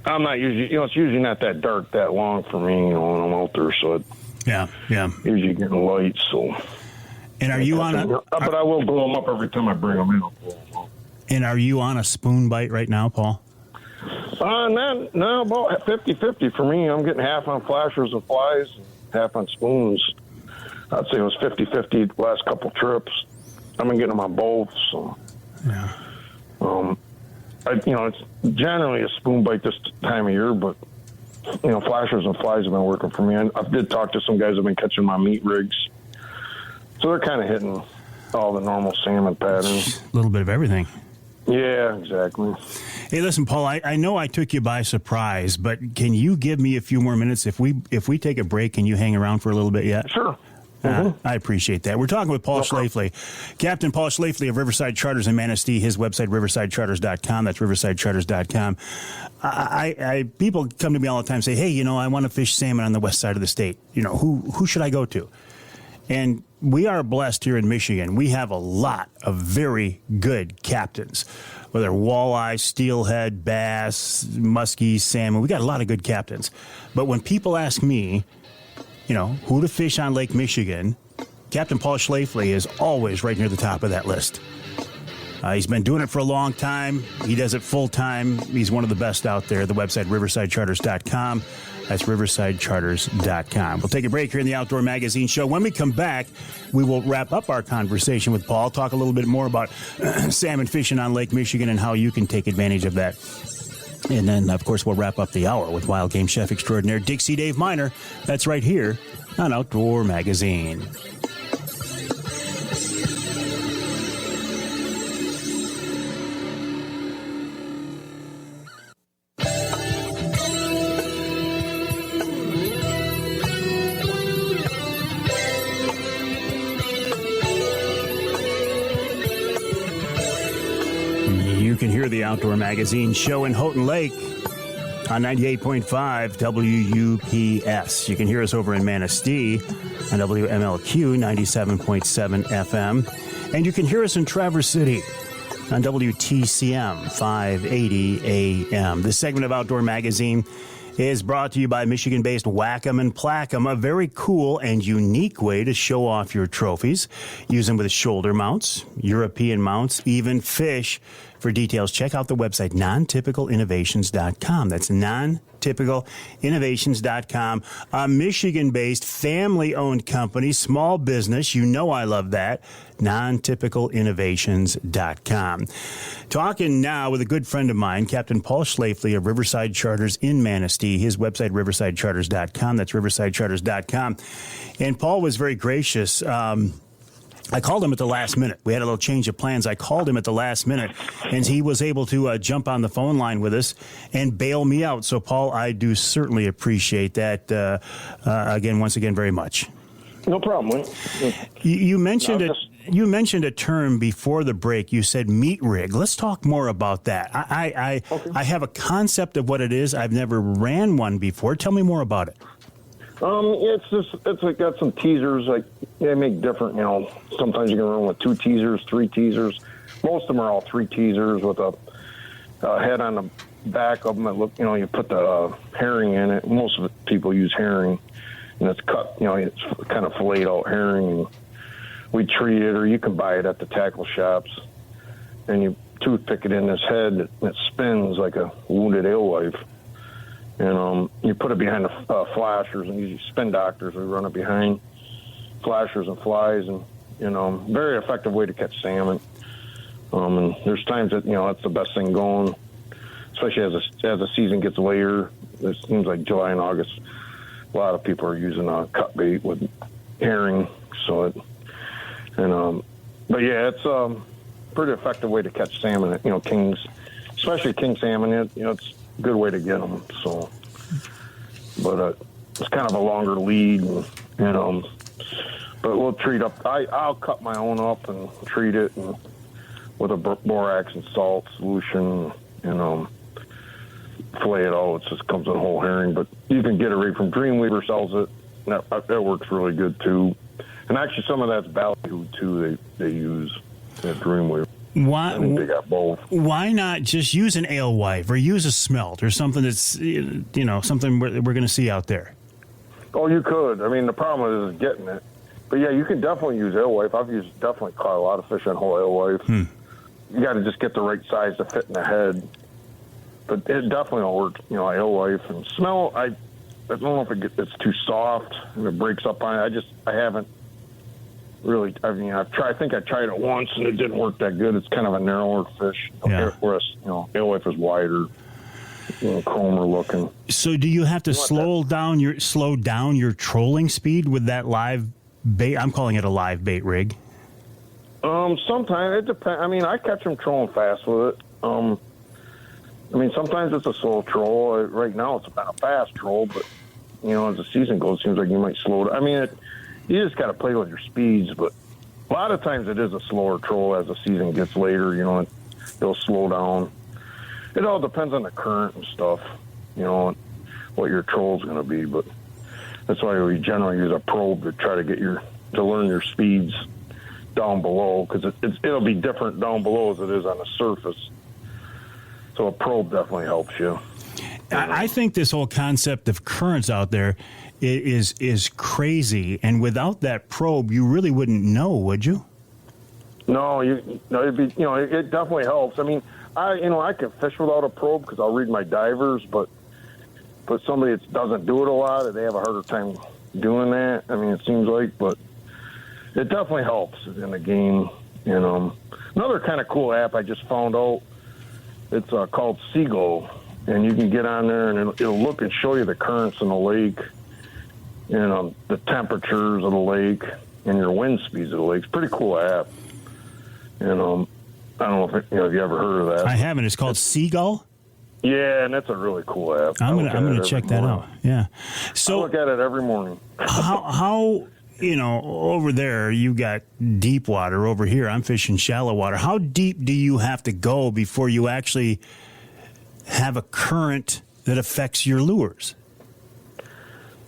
I'm not usually, it's usually not that dark that long for me, when I'm out there. So yeah, usually getting light. So. And are you on a? But I will blow them up every time I bring them in. I'll blow them up. And are you on a spoon bite right now, Paul? No, about 50-50 for me. I'm getting half on flashers and flies, and half on spoons. I'd say it was 50-50 the last couple trips. I've been getting them on both. So, yeah. It's generally a spoon bite this time of year, but flashers and flies have been working for me. I did talk to some guys who've been catching my meat rigs. So they're kind of hitting all the normal salmon patterns. A little bit of everything. Yeah, exactly. Hey, listen, Paul, I know I took you by surprise, but can you give me a few more minutes? If we take a break, can you hang around for a little bit yet? Sure. I appreciate that. We're talking with Paul Schlafley, Captain Paul Schlafley of Riverside Charters in Manistee. His website, riversidecharters.com. That's riversidecharters.com. People come to me all the time and say, hey, I want to fish salmon on the west side of the state. Who should I go to? And we are blessed here in Michigan. We have a lot of very good captains, whether walleye, steelhead, bass, muskie, salmon. We got a lot of good captains. But when people ask me, who to fish on Lake Michigan, Captain Paul Schlafly is always right near the top of that list. He's been doing it for a long time. He does it full time. He's one of the best out there. The website, riversidecharters.com. That's riversidecharters.com. We'll take a break here in the Outdoor Magazine Show. When we come back, we will wrap up our conversation with Paul, talk a little bit more about salmon fishing on Lake Michigan and how you can take advantage of that. And then, of course, we'll wrap up the hour with wild game chef extraordinaire Dixie Dave Minar. That's right here on Outdoor Magazine. Outdoor Magazine show in Houghton Lake on 98.5 WUPS. You can hear us over in Manistee on WMLQ 97.7 FM. And you can hear us in Traverse City on WTCM 580 AM. This segment of Outdoor Magazine is brought to you by Michigan-based Whack-'em and Plack-'em, a very cool and unique way to show off your trophies. Use them with shoulder mounts, European mounts, even fish. For details, check out the website, nontypicalinnovations.com. That's nontypicalinnovations.com. A Michigan-based, family-owned company, small business. You know I love that. nontypicalinnovations.com. Talking now with a good friend of mine, Captain Paul Schlafley of Riverside Charters in Manistee. His website, riversidecharters.com. That's riversidecharters.com. And Paul was very gracious. I called him at the last minute. We had a little change of plans. I called him at the last minute, and he was able to jump on the phone line with us and bail me out. So, Paul, I do certainly appreciate that, once again, very much. No problem. You mentioned it. You mentioned a term before the break. You said meat rig. Let's talk more about that. I have a concept of what it is. I've never ran one before. Tell me more about it. It's like got some teasers. Like they make different. Sometimes you can run with 2 teasers, 3 teasers. Most of them are all 3 teasers with a head on the back of them. That look, you put the herring in it. Most of the people use herring, and it's cut. It's kind of filleted out herring. And we treat it, or you can buy it at the tackle shops, and you toothpick it in this head. And it spins like a wounded alewife. And you put it behind the flashers, and usually spin doctors we run it behind flashers and flies, and very effective way to catch salmon. And there's times that that's the best thing going, especially as the season gets later. It seems like July and August, a lot of people are using cut bait with herring. But yeah, it's a pretty effective way to catch salmon. Kings, especially king salmon. It's a good way to get them. So, but it's kind of a longer lead, but we'll treat up. I'll cut my own up and treat it with a borax and salt solution, fillet it all. It just comes in whole herring, but you can get it right from Dreamweaver sells it. That works really good too. And actually, some of that's ballyhoo too. They use at Dreamweaver. Why? I think they got both. Why not just use an alewife or use a smelt or something that's something we're going to see out there? Oh, you could. I mean, the problem is getting it. But yeah, you can definitely use alewife. I've definitely caught a lot of fish on whole alewife. You got to just get the right size to fit in the head. But it definitely will work. Alewife and smell. I don't know if it's too soft and it breaks up on it. I haven't. Really, I've tried. I think I tried it once and it didn't work that good. It's kind of a narrower fish, whereas alewife is wider, chromer looking. So, do you have to slow down your trolling speed with that live bait? I'm calling it a live bait rig. Sometimes it depends. I mean, I catch them trolling fast with it. Sometimes it's a slow troll. Right now, it's about a fast troll, but as the season goes, it seems like you might slow it. You just got to play with your speeds, but a lot of times it is a slower troll as the season gets later. It'll slow down. It all depends on the current and stuff, what your troll's going to be. But that's why we generally use a probe to try to to learn your speeds down below, because it'll be different down below as it is on the surface. So a probe definitely helps you. I think this whole concept of currents out there is crazy, and without that probe, you really wouldn't know, would you? No, it'd be, it definitely helps. I can fish without a probe because I'll read my divers, but somebody that doesn't do it a lot, they have a harder time doing that. It seems like, but it definitely helps in the game. Another kind of cool app I just found out. It's called Seagull, and you can get on there and it'll look and show you the currents in the lake. The temperatures of the lake and your wind speeds of the lake. It's a pretty cool app. I don't know if have you ever heard of that? I haven't. It's called Seagull? Yeah, and that's a really cool app. I'm gonna check that out. Yeah. So I look at it every morning. how over there you got deep water. Over here I'm fishing shallow water. How deep do you have to go before you actually have a current that affects your lures?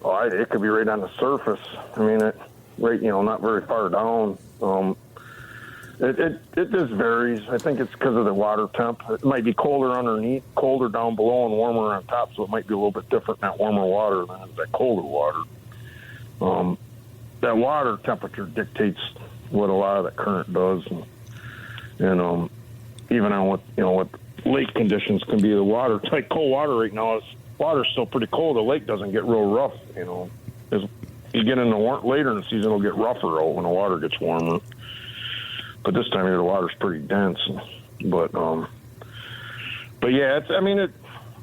Oh, it could be right on the surface. I mean, not very far down. It just varies. I think it's because of the water temp. It might be colder underneath, colder down below, and warmer on top, so it might be a little bit different in that warmer water than that colder water. That water temperature dictates what a lot of that current does, and even on what lake conditions can be. The water, it's like cold water right now. Water's still pretty cold. The lake doesn't get real rough. As you get into later in the season, it'll get rougher out when the water gets warmer. But this time of year, the water's pretty dense. But yeah,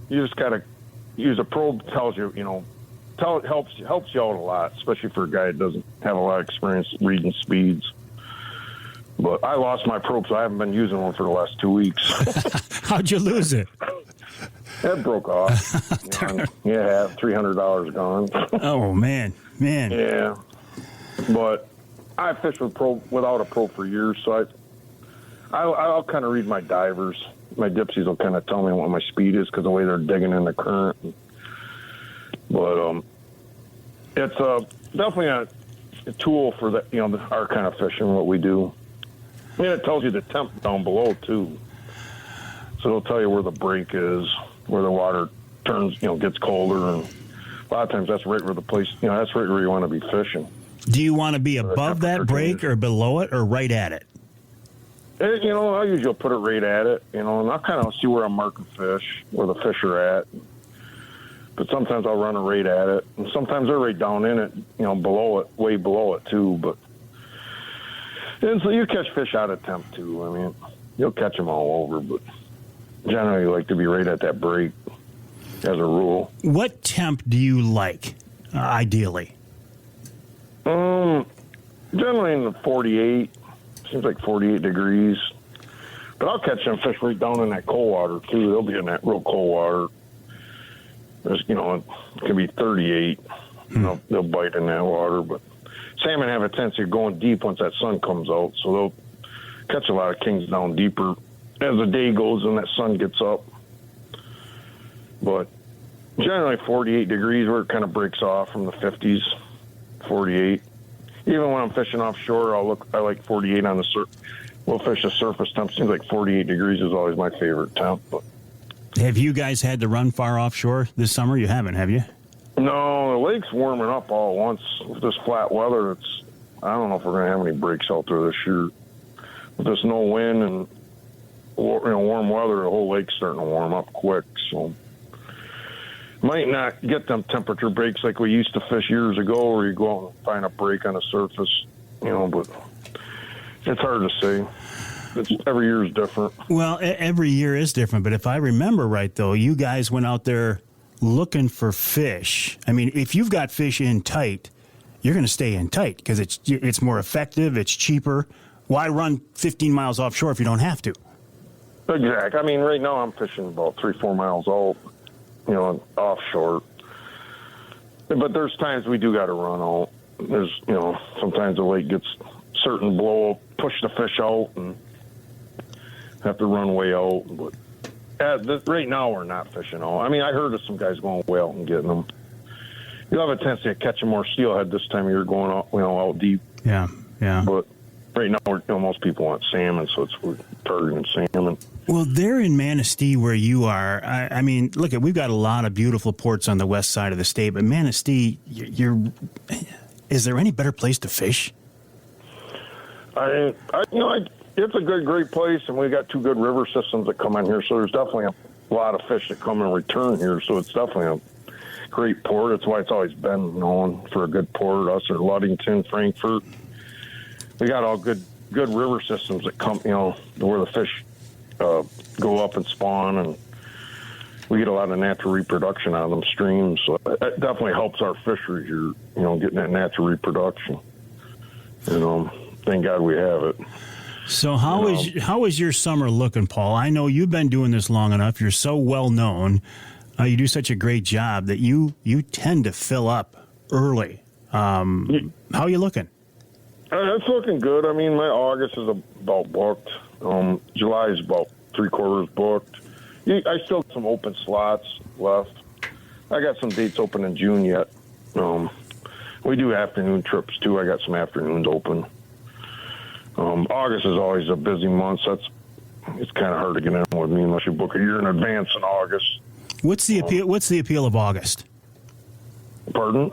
you just gotta use a probe. Tells you, it helps you out a lot, especially for a guy that doesn't have a lot of experience reading speeds. But I lost my probe, so I haven't been using one for the last 2 weeks. How'd you lose it? It broke off. Yeah, $300 gone. Oh man. Yeah, but I fished without a probe for years, so I'll kind of read my divers. My dipsies will kind of tell me what my speed is because the way they're digging in the current. But it's definitely a tool for our kind of fishing, what we do. I mean, it tells you the temp down below too, so it'll tell you where the break is, where the water turns, gets colder, and a lot of times that's right where the place, that's right where you want to be fishing. Do you want to be above that break or below it or right at it? I usually put it right at it, and I'll kind of see where I'm marking fish, where the fish are at. But sometimes I'll run it right at it, and sometimes they're right down in it, below it, way below it too. And so you catch fish out of temp too. I mean, you'll catch them all over, but generally you like to be right at that break as a rule. What temp do you like, ideally? Generally in the 48, seems like 48 degrees. But I'll catch them fish right down in that cold water too. They'll be in that real cold water. There's, it can be 38. They'll bite in that water. But salmon have a tendency of going deep once that sun comes out, so they'll catch a lot of kings down deeper as the day goes and that sun gets up. But generally 48 degrees where it kind of breaks off from the 50s, 48. Even when I'm fishing offshore, I like 48 on the surface. We'll fish a surface temp. Seems like 48 degrees is always my favorite temp. But have you guys had to run far offshore this summer? You haven't, have you? No, the lake's warming up all at once. With this flat weather, I don't know if we're going to have any breaks out there this year. With this no wind and warm weather, the whole lake's starting to warm up quick. So might not get them temperature breaks like we used to fish years ago, where you go out and find a break on the surface. But it's hard to say. Every year is different. Well, every year is different. But if I remember right, though, you guys went out there looking for fish. I mean, if you've got fish in tight, you're going to stay in tight because it's more effective, it's cheaper. Why run 15 miles offshore if you don't have to? Exactly. I mean, right now I'm fishing about 3-4 miles out, offshore. But there's times we do got to run out. There's, sometimes the lake gets certain blow, push the fish out, and have to run way out. But right now we're not fishing out. I mean, I heard of some guys going way out and getting them. You'll have a tendency of catching more steelhead this time of year going out, out deep. Yeah. But right now, most people want salmon, so we're targeting salmon. Well, there in Manistee where you are, I mean, look, we've got a lot of beautiful ports on the west side of the state, but Manistee, is there any better place to fish? It's a great place, and we got 2 good river systems that come in here, so there's definitely a lot of fish that come and return here, so it's definitely a great port. That's why it's always been known for a good port. Us or Ludington, Frankfurt. We got all good river systems that come, where the fish go up and spawn, and we get a lot of natural reproduction out of them streams. So that definitely helps our fisheries here, getting that natural reproduction. Thank God we have it. So how is your summer looking, Paul? I know you've been doing this long enough. You're so well known. You do such a great job that you tend to fill up early How are you looking? It's looking good. I mean, my August is about booked. July is about 3/4 booked. I still have some open slots left. I got some dates open in June yet. We do afternoon trips, too. I got some afternoons open. August is always a busy month, so it's kind of hard to get in with me unless you book a year in advance in August. What's the appeal? What's the appeal of August? Pardon?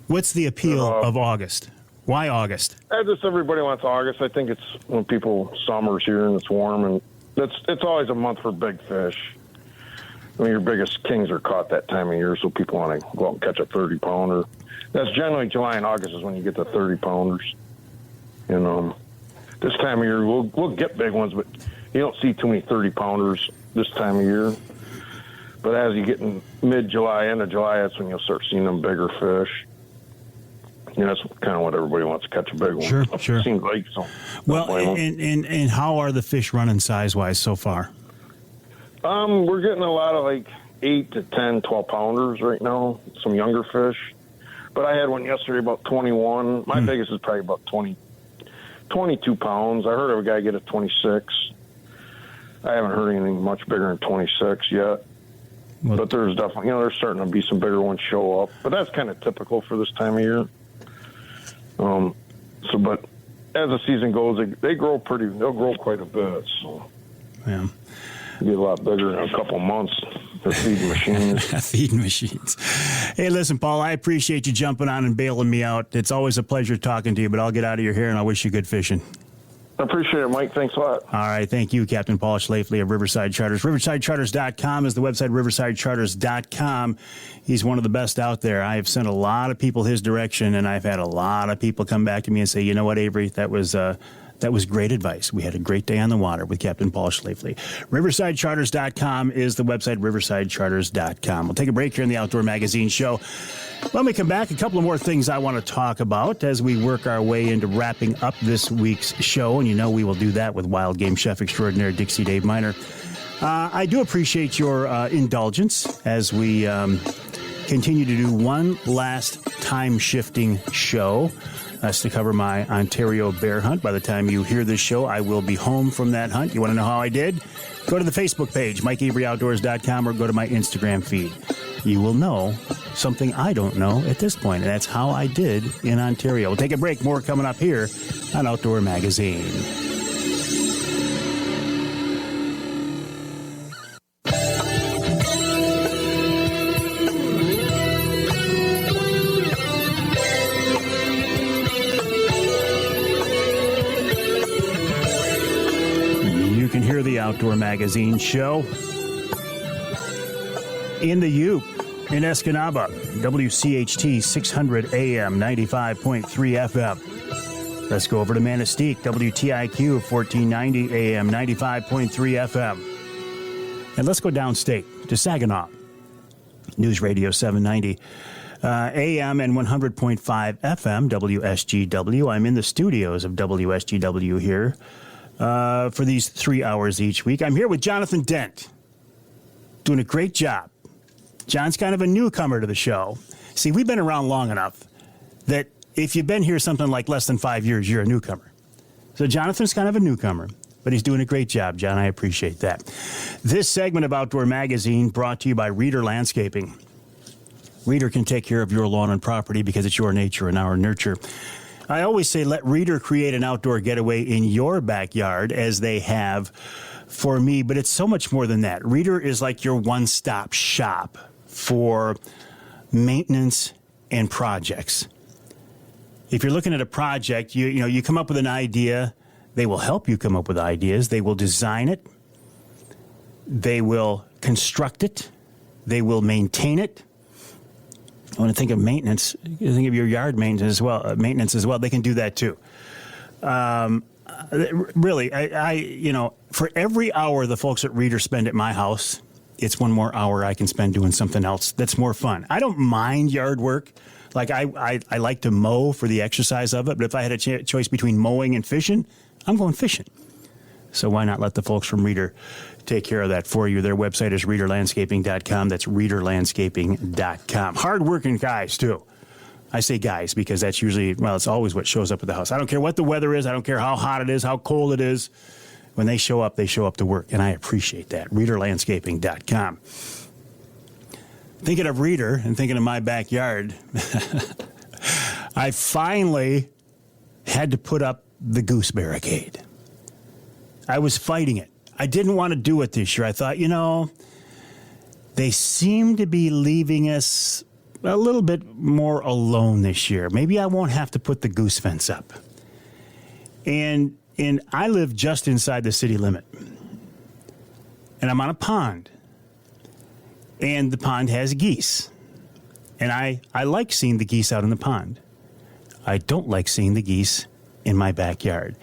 What's the appeal of August? Why August? Just everybody wants August. I think it's when summer's here and it's warm, and it's always a month for big fish. I mean, your biggest kings are caught that time of year, so people want to go out and catch a 30-pounder. That's generally July and August is when you get the 30-pounders. And this time of year, we'll get big ones, but you don't see too many 30-pounders this time of year. But as you get in mid-July, end of July, that's when you'll start seeing them bigger fish. That's kind of what everybody wants to catch a big one. Sure. Seems like so. Well, and how are the fish running size-wise so far? We're getting a lot of like 8 to 10, 12-pounders right now, some younger fish. But I had one yesterday about 21. My biggest is probably about 22 pounds. I heard of a guy get a 26. I haven't heard anything much bigger than 26 yet. Well, but there's definitely, there's starting to be some bigger ones show up. But that's kind of typical for this time of year. But as the season goes, they'll grow quite a bit. So yeah. Get a lot bigger in a couple months. They're feeding machines. Feeding machines. Hey, listen, Paul, I appreciate you jumping on and bailing me out. It's always a pleasure talking to you, but I'll get out of your hair and I wish you good fishing. I appreciate it, Mike. Thanks a lot. All right. Thank you, Captain Paul Schlafley of Riverside Charters. RiversideCharters.com is the website, RiversideCharters.com. He's one of the best out there. I have sent a lot of people his direction, and I've had a lot of people come back to me and say, you know what, Avery, that was great advice. We had a great day on the water with Captain Paul Schlafly. RiversideCharters.com is the website, RiversideCharters.com. We'll take a break here in the Outdoor Magazine show. When we come back, a couple of more things I want to talk about as we work our way into wrapping up this week's show. And we will do that with wild game chef extraordinaire Dixie Dave Minar. I do appreciate your indulgence as we continue to do one last time-shifting show. That's to cover my Ontario bear hunt. By the time you hear this show, I will be home from that hunt. You want to know how I did? Go to the Facebook page, MikeAveryOutdoors.com, or go to my Instagram feed. You will know something I don't know at this point, and that's how I did in Ontario. We'll take a break. More coming up here on Outdoor Magazine. The Outdoor Magazine show in the U in Escanaba, WCHT 600 AM 95.3 FM. Let's go over to Manistee, WTIQ 1490 AM 95.3 FM. And let's go downstate to Saginaw, News Radio 790 AM and 100.5 FM, WSGW. I'm in the studios of WSGW here for these 3 hours each week. I'm here with Jonathan Dent, doing a great job. John's kind of a newcomer to the show. See, we've been around long enough that if you've been here something like less than 5 years, you're a newcomer. So Jonathan's kind of a newcomer, but he's doing a great job, John. I appreciate that. This segment of Outdoor Magazine brought to you by Reader Landscaping. Reader can take care of your lawn and property because it's your nature and our nurture. I always say let Reader create an outdoor getaway in your backyard, as they have for me, but it's so much more than that. Reader is like your one-stop shop for maintenance and projects. If you're looking at a project, you come up with an idea, they will help you come up with ideas. They will design it. They will construct it. They will maintain it. I want to think of maintenance. You think of your yard maintenance as well. They can do that too. Really, for every hour the folks at Reader spend at my house, it's one more hour I can spend doing something else that's more fun. I don't mind yard work. Like I like to mow for the exercise of it, but if I had a choice between mowing and fishing, I'm going fishing. So why not let the folks from Reader take care of that for you. Their website is readerlandscaping.com. That's readerlandscaping.com. Hard-working guys, too. I say guys because that's usually, well, it's always what shows up at the house. I don't care what the weather is. I don't care how hot it is, how cold it is. When they show up to work, and I appreciate that. Readerlandscaping.com. Thinking of Reader and thinking of my backyard, I finally had to put up the goose barricade. I was fighting it. I didn't want to do it this year. I thought, they seem to be leaving us a little bit more alone this year. Maybe I won't have to put the goose fence up. And I live just inside the city limit. And I'm on a pond. And the pond has geese. And I like seeing the geese out in the pond. I don't like seeing the geese in my backyard.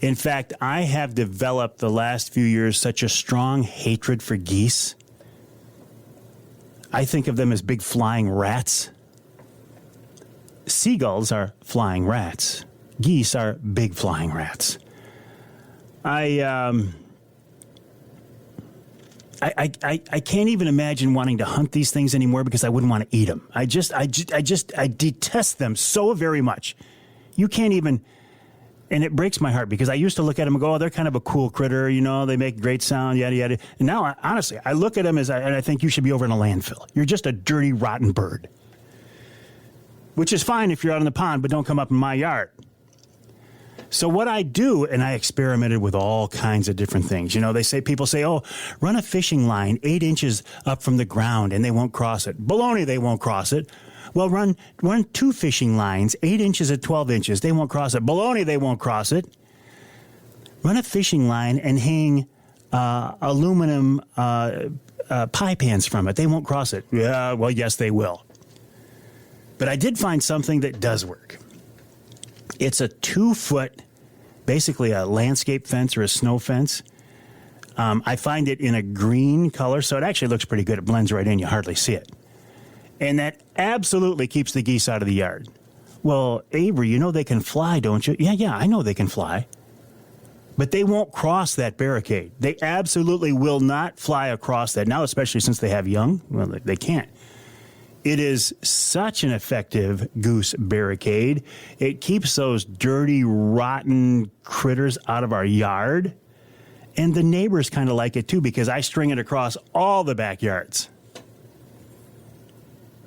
In fact, I have developed the last few years such a strong hatred for geese. I think of them as big flying rats. Seagulls are flying rats. Geese are big flying rats. I can't even imagine wanting to hunt these things anymore because I wouldn't want to eat them. I detest them so very much. You can't even, and it breaks my heart because I used to look at them and go, oh, they're kind of a cool critter, they make great sound, yada, yada. And now, honestly, I look at them and I think you should be over in a landfill. You're just a dirty, rotten bird. Which is fine if you're out in the pond, but don't come up in my yard. So what I do, and I experimented with all kinds of different things. People say, oh, run a fishing line 8 inches up from the ground and they won't cross it. Baloney, they won't cross it. Well, run 2 fishing lines 8 inches at 12 inches. They won't cross it. Baloney, they won't cross it. Run a fishing line and hang aluminum pie pans from it. They won't cross it. Yeah, well, yes, they will. But I did find something that does work. It's a 2-foot, basically a landscape fence or a snow fence. I find it in a green color, so it actually looks pretty good. It blends right in. You hardly see it. And that absolutely keeps the geese out of the yard. Well, Avery, they can fly, don't you? Yeah, I know they can fly. But they won't cross that barricade. They absolutely will not fly across that. Now, especially since they have young, well, they can't. It is such an effective goose barricade. It keeps those dirty, rotten critters out of our yard. And the neighbors kind of like it, too, because I string it across all the backyards.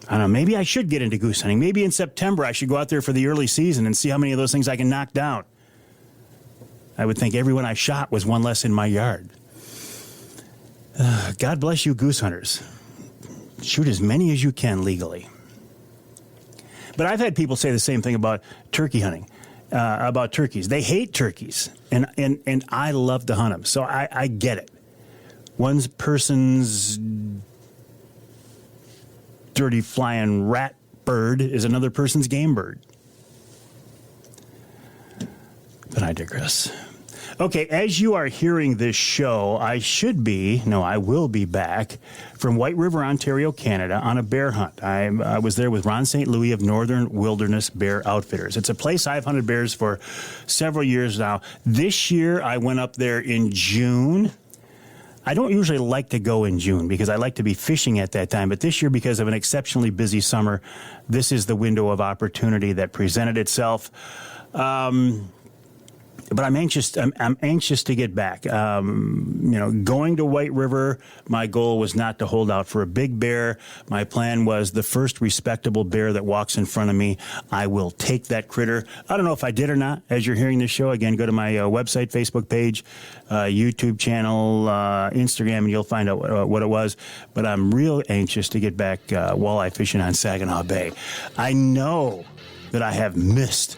I don't know, maybe I should get into goose hunting. Maybe in September I should go out there for the early season and see how many of those things I can knock down. I would think every one I shot was one less in my yard. God bless you, goose hunters. Shoot as many as you can legally. But I've had people say the same thing about turkey hunting, about turkeys. They hate turkeys, and I love to hunt them, so I get it. One person's dirty flying rat bird is another person's game bird. But I digress. Okay, as you are hearing this show, I will be back from White River, Ontario, Canada, on a bear hunt. I was there with Ron St. Louis of Northern Wilderness Bear Outfitters. It's a place I've hunted bears for several years now. This year, I went up there in June. I don't usually like to go in June because I like to be fishing at that time. But this year, because of an exceptionally busy summer, this is the window of opportunity that presented itself. But I'm anxious. I'm anxious to get back. Going to White River, my goal was not to hold out for a big bear. My plan was the first respectable bear that walks in front of me, I will take that critter. I don't know if I did or not. As you're hearing this show, again, go to my website, Facebook page, YouTube channel, Instagram, and you'll find out what it was. But I'm real anxious to get back walleye fishing on Saginaw Bay. I know that I have missed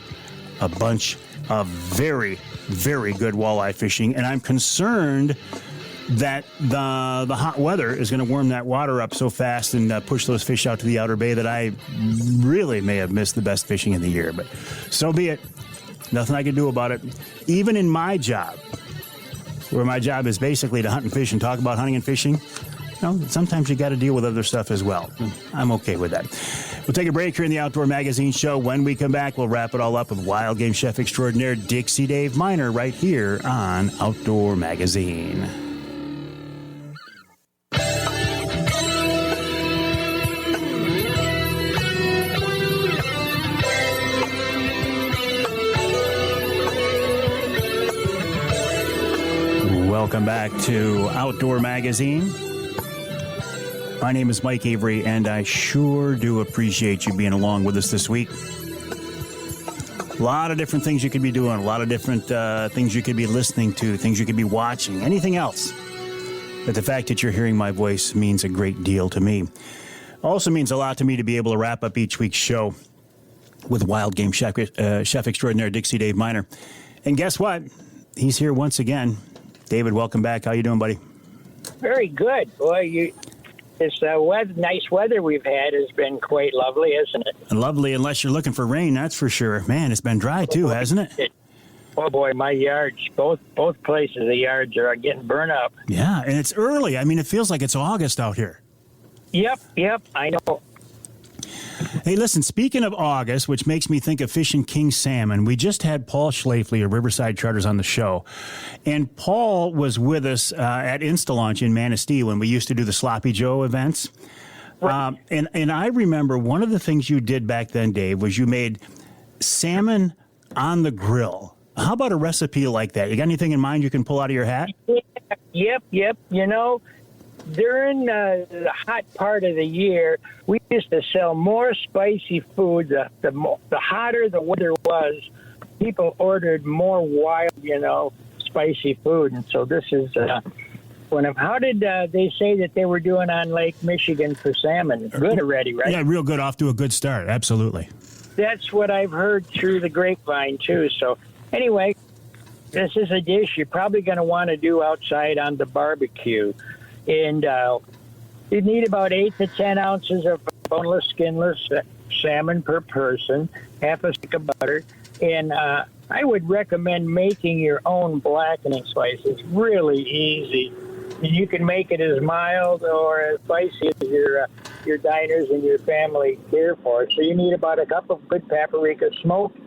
a bunch of very, very good walleye fishing, and I'm concerned that the hot weather is going to warm that water up so fast and push those fish out to the outer bay that I really may have missed the best fishing in the year. But so be it. Nothing I can do about it. Even in my job, where my job is basically to hunt and fish and talk about hunting and fishing, sometimes you got to deal with other stuff as well. I'm okay with that. We'll take a break here in the Outdoor Magazine Show. When we come back, we'll wrap it all up with wild game chef extraordinaire Dixie Dave Minar right here on Outdoor Magazine. Welcome back to Outdoor Magazine. My name is Mike Avery, and I sure do appreciate you being along with us this week. A lot of different things you could be doing, a lot of different things you could be listening to, things you could be watching, anything else. But the fact that you're hearing my voice means a great deal to me. Also means a lot to me to be able to wrap up each week's show with wild game chef extraordinaire Dixie Dave Minar. And guess what? He's here once again. David, welcome back. How you doing, buddy? Very good. Boy, this nice weather we've had has been quite lovely, isn't it? Lovely, unless you're looking for rain, that's for sure. Man, it's been dry too, hasn't it? Oh boy, my yards, both places, the yards are getting burned up. Yeah, and it's early. I mean, it feels like it's August out here. Yep, I know. Hey, listen, speaking of August, which makes me think of fishing king salmon, we just had Paul Schlafley of Riverside Charters on the show. And Paul was with us at Instalaunch in Manistee when we used to do the Sloppy Joe events. Right. And I remember one of the things you did back then, Dave, was you made salmon on the grill. How about a recipe like that? You got anything in mind you can pull out of your hat? Yep. You know, during the hot part of the year, we used to sell more spicy food. The hotter the weather was, people ordered more wild, spicy food. And so this is how did they say that they were doing on Lake Michigan for salmon? Good already, right? Yeah, real good. Off to a good start. Absolutely. That's what I've heard through the grapevine, too. So anyway, this is a dish you're probably going to want to do outside on the barbecue. And you need about 8 to 10 ounces of boneless, skinless salmon per person, half a stick of butter. And I would recommend making your own blackening spice. It's really easy. And you can make it as mild or as spicy as your diners and your family care for. So you need about a cup of good paprika. Smoked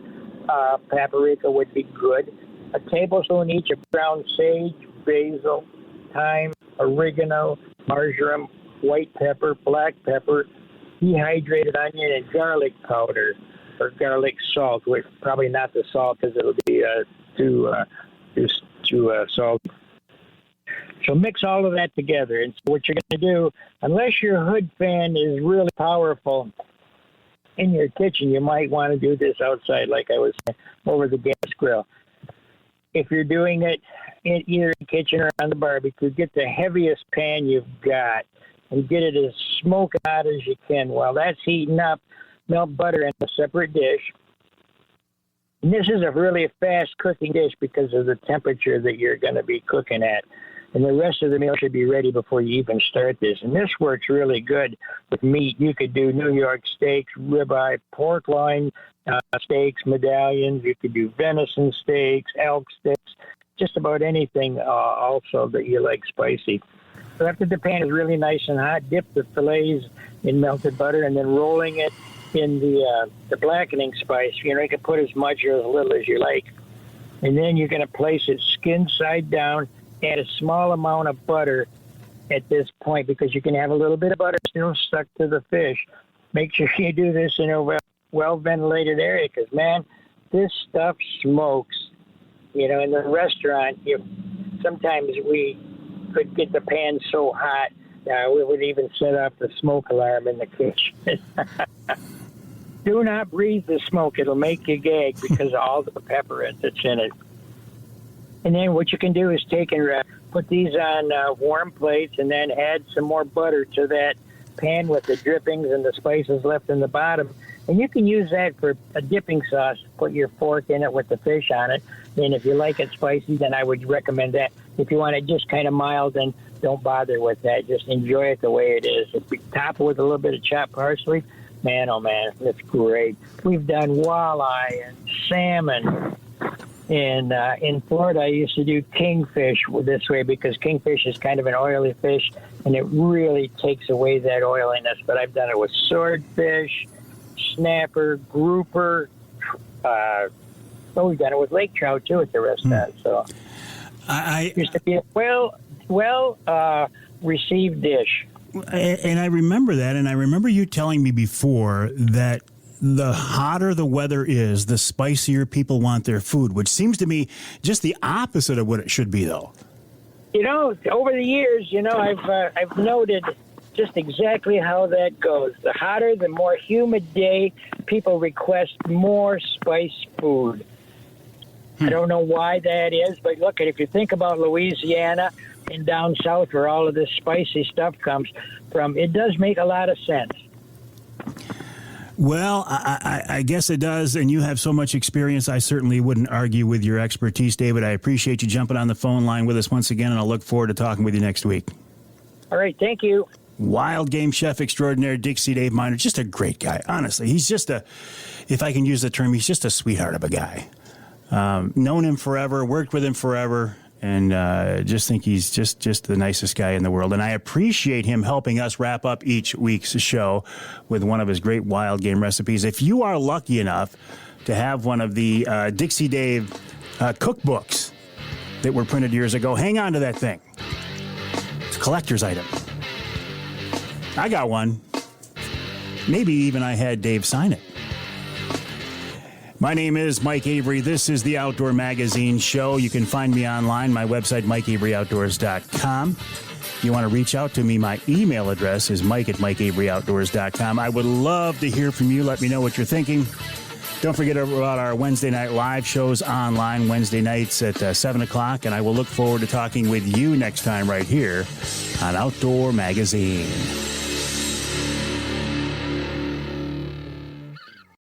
paprika would be good. A tablespoon each of ground sage, basil, thyme, oregano, marjoram, white pepper, black pepper, dehydrated onion, and garlic powder or garlic salt. Which probably not the salt because it'll be too salt. So mix all of that together. And so what you're going to do, unless your hood fan is really powerful in your kitchen, you might want to do this outside, like I was saying, over the gas grill. If you're doing it in either the kitchen or on the barbecue, get the heaviest pan you've got and get it as smoking hot as you can. While that's heating up, melt butter in a separate dish. And this is a really fast cooking dish because of the temperature that you're going to be cooking at. And the rest of the meal should be ready before you even start this. And this works really good with meat. You could do New York steaks, ribeye, pork loin steaks, medallions. You could do venison steaks, elk steaks, just about anything also that you like spicy. So after the pan is really nice and hot, dip the fillets in melted butter and then rolling it in the blackening spice. You can put as much or as little as you like. And then you're going to place it skin side down. Add a small amount of butter at this point because you can have a little bit of butter still stuck to the fish. Make sure you do this in a well-ventilated area because, man, this stuff smokes. In the restaurant, sometimes we could get the pan so hot, we would even set off the smoke alarm in the kitchen. Do not breathe the smoke. It'll make you gag because of all the pepper that's in it. And then what you can do is take and put these on warm plates and then add some more butter to that pan with the drippings and the spices left in the bottom. And you can use that for a dipping sauce. Put your fork in it with the fish on it. And if you like it spicy, then I would recommend that. If you want it just kind of mild, then don't bother with that. Just enjoy it the way it is. If you top it with a little bit of chopped parsley, man, oh man, it's great. We've done walleye and salmon. And in Florida, I used to do kingfish this way because kingfish is kind of an oily fish, and it really takes away that oiliness. But I've done it with swordfish, snapper, grouper. We've done it with lake trout, too, at the restaurant. So it used to be a well received dish. And I remember that, and I remember you telling me before that the hotter the weather is, the spicier people want their food, which seems to me just the opposite of what it should be, though. Over the years, I've noted just exactly how that goes. The hotter, the more humid day, people request more spiced food. I don't know why that is, but look, if you think about Louisiana and down south where all of this spicy stuff comes from, it does make a lot of sense. Well, I guess it does, and you have so much experience, I certainly wouldn't argue with your expertise, David. I appreciate you jumping on the phone line with us once again, and I'll look forward to talking with you next week. All right, thank you. Wild game chef extraordinaire, Dixie Dave Minar, just a great guy. Honestly, he's just if I can use the term, he's just a sweetheart of a guy. Known him forever, worked with him forever, and just think he's just the nicest guy in the world. And I appreciate him helping us wrap up each week's show with one of his great wild game recipes. If you are lucky enough to have one of the Dixie Dave cookbooks that were printed years ago, hang on to that thing. It's a collector's item. I got one. Maybe even I had Dave sign it. My name is Mike Avery. This is the Outdoor Magazine Show. You can find me online, my website, MikeAveryOutdoors.com. If you want to reach out to me, my email address is mike@MikeAveryOutdoors.com. I would love to hear from you. Let me know what you're thinking. Don't forget about our Wednesday night live shows online, Wednesday nights at 7 o'clock, and I will look forward to talking with you next time right here on Outdoor Magazine.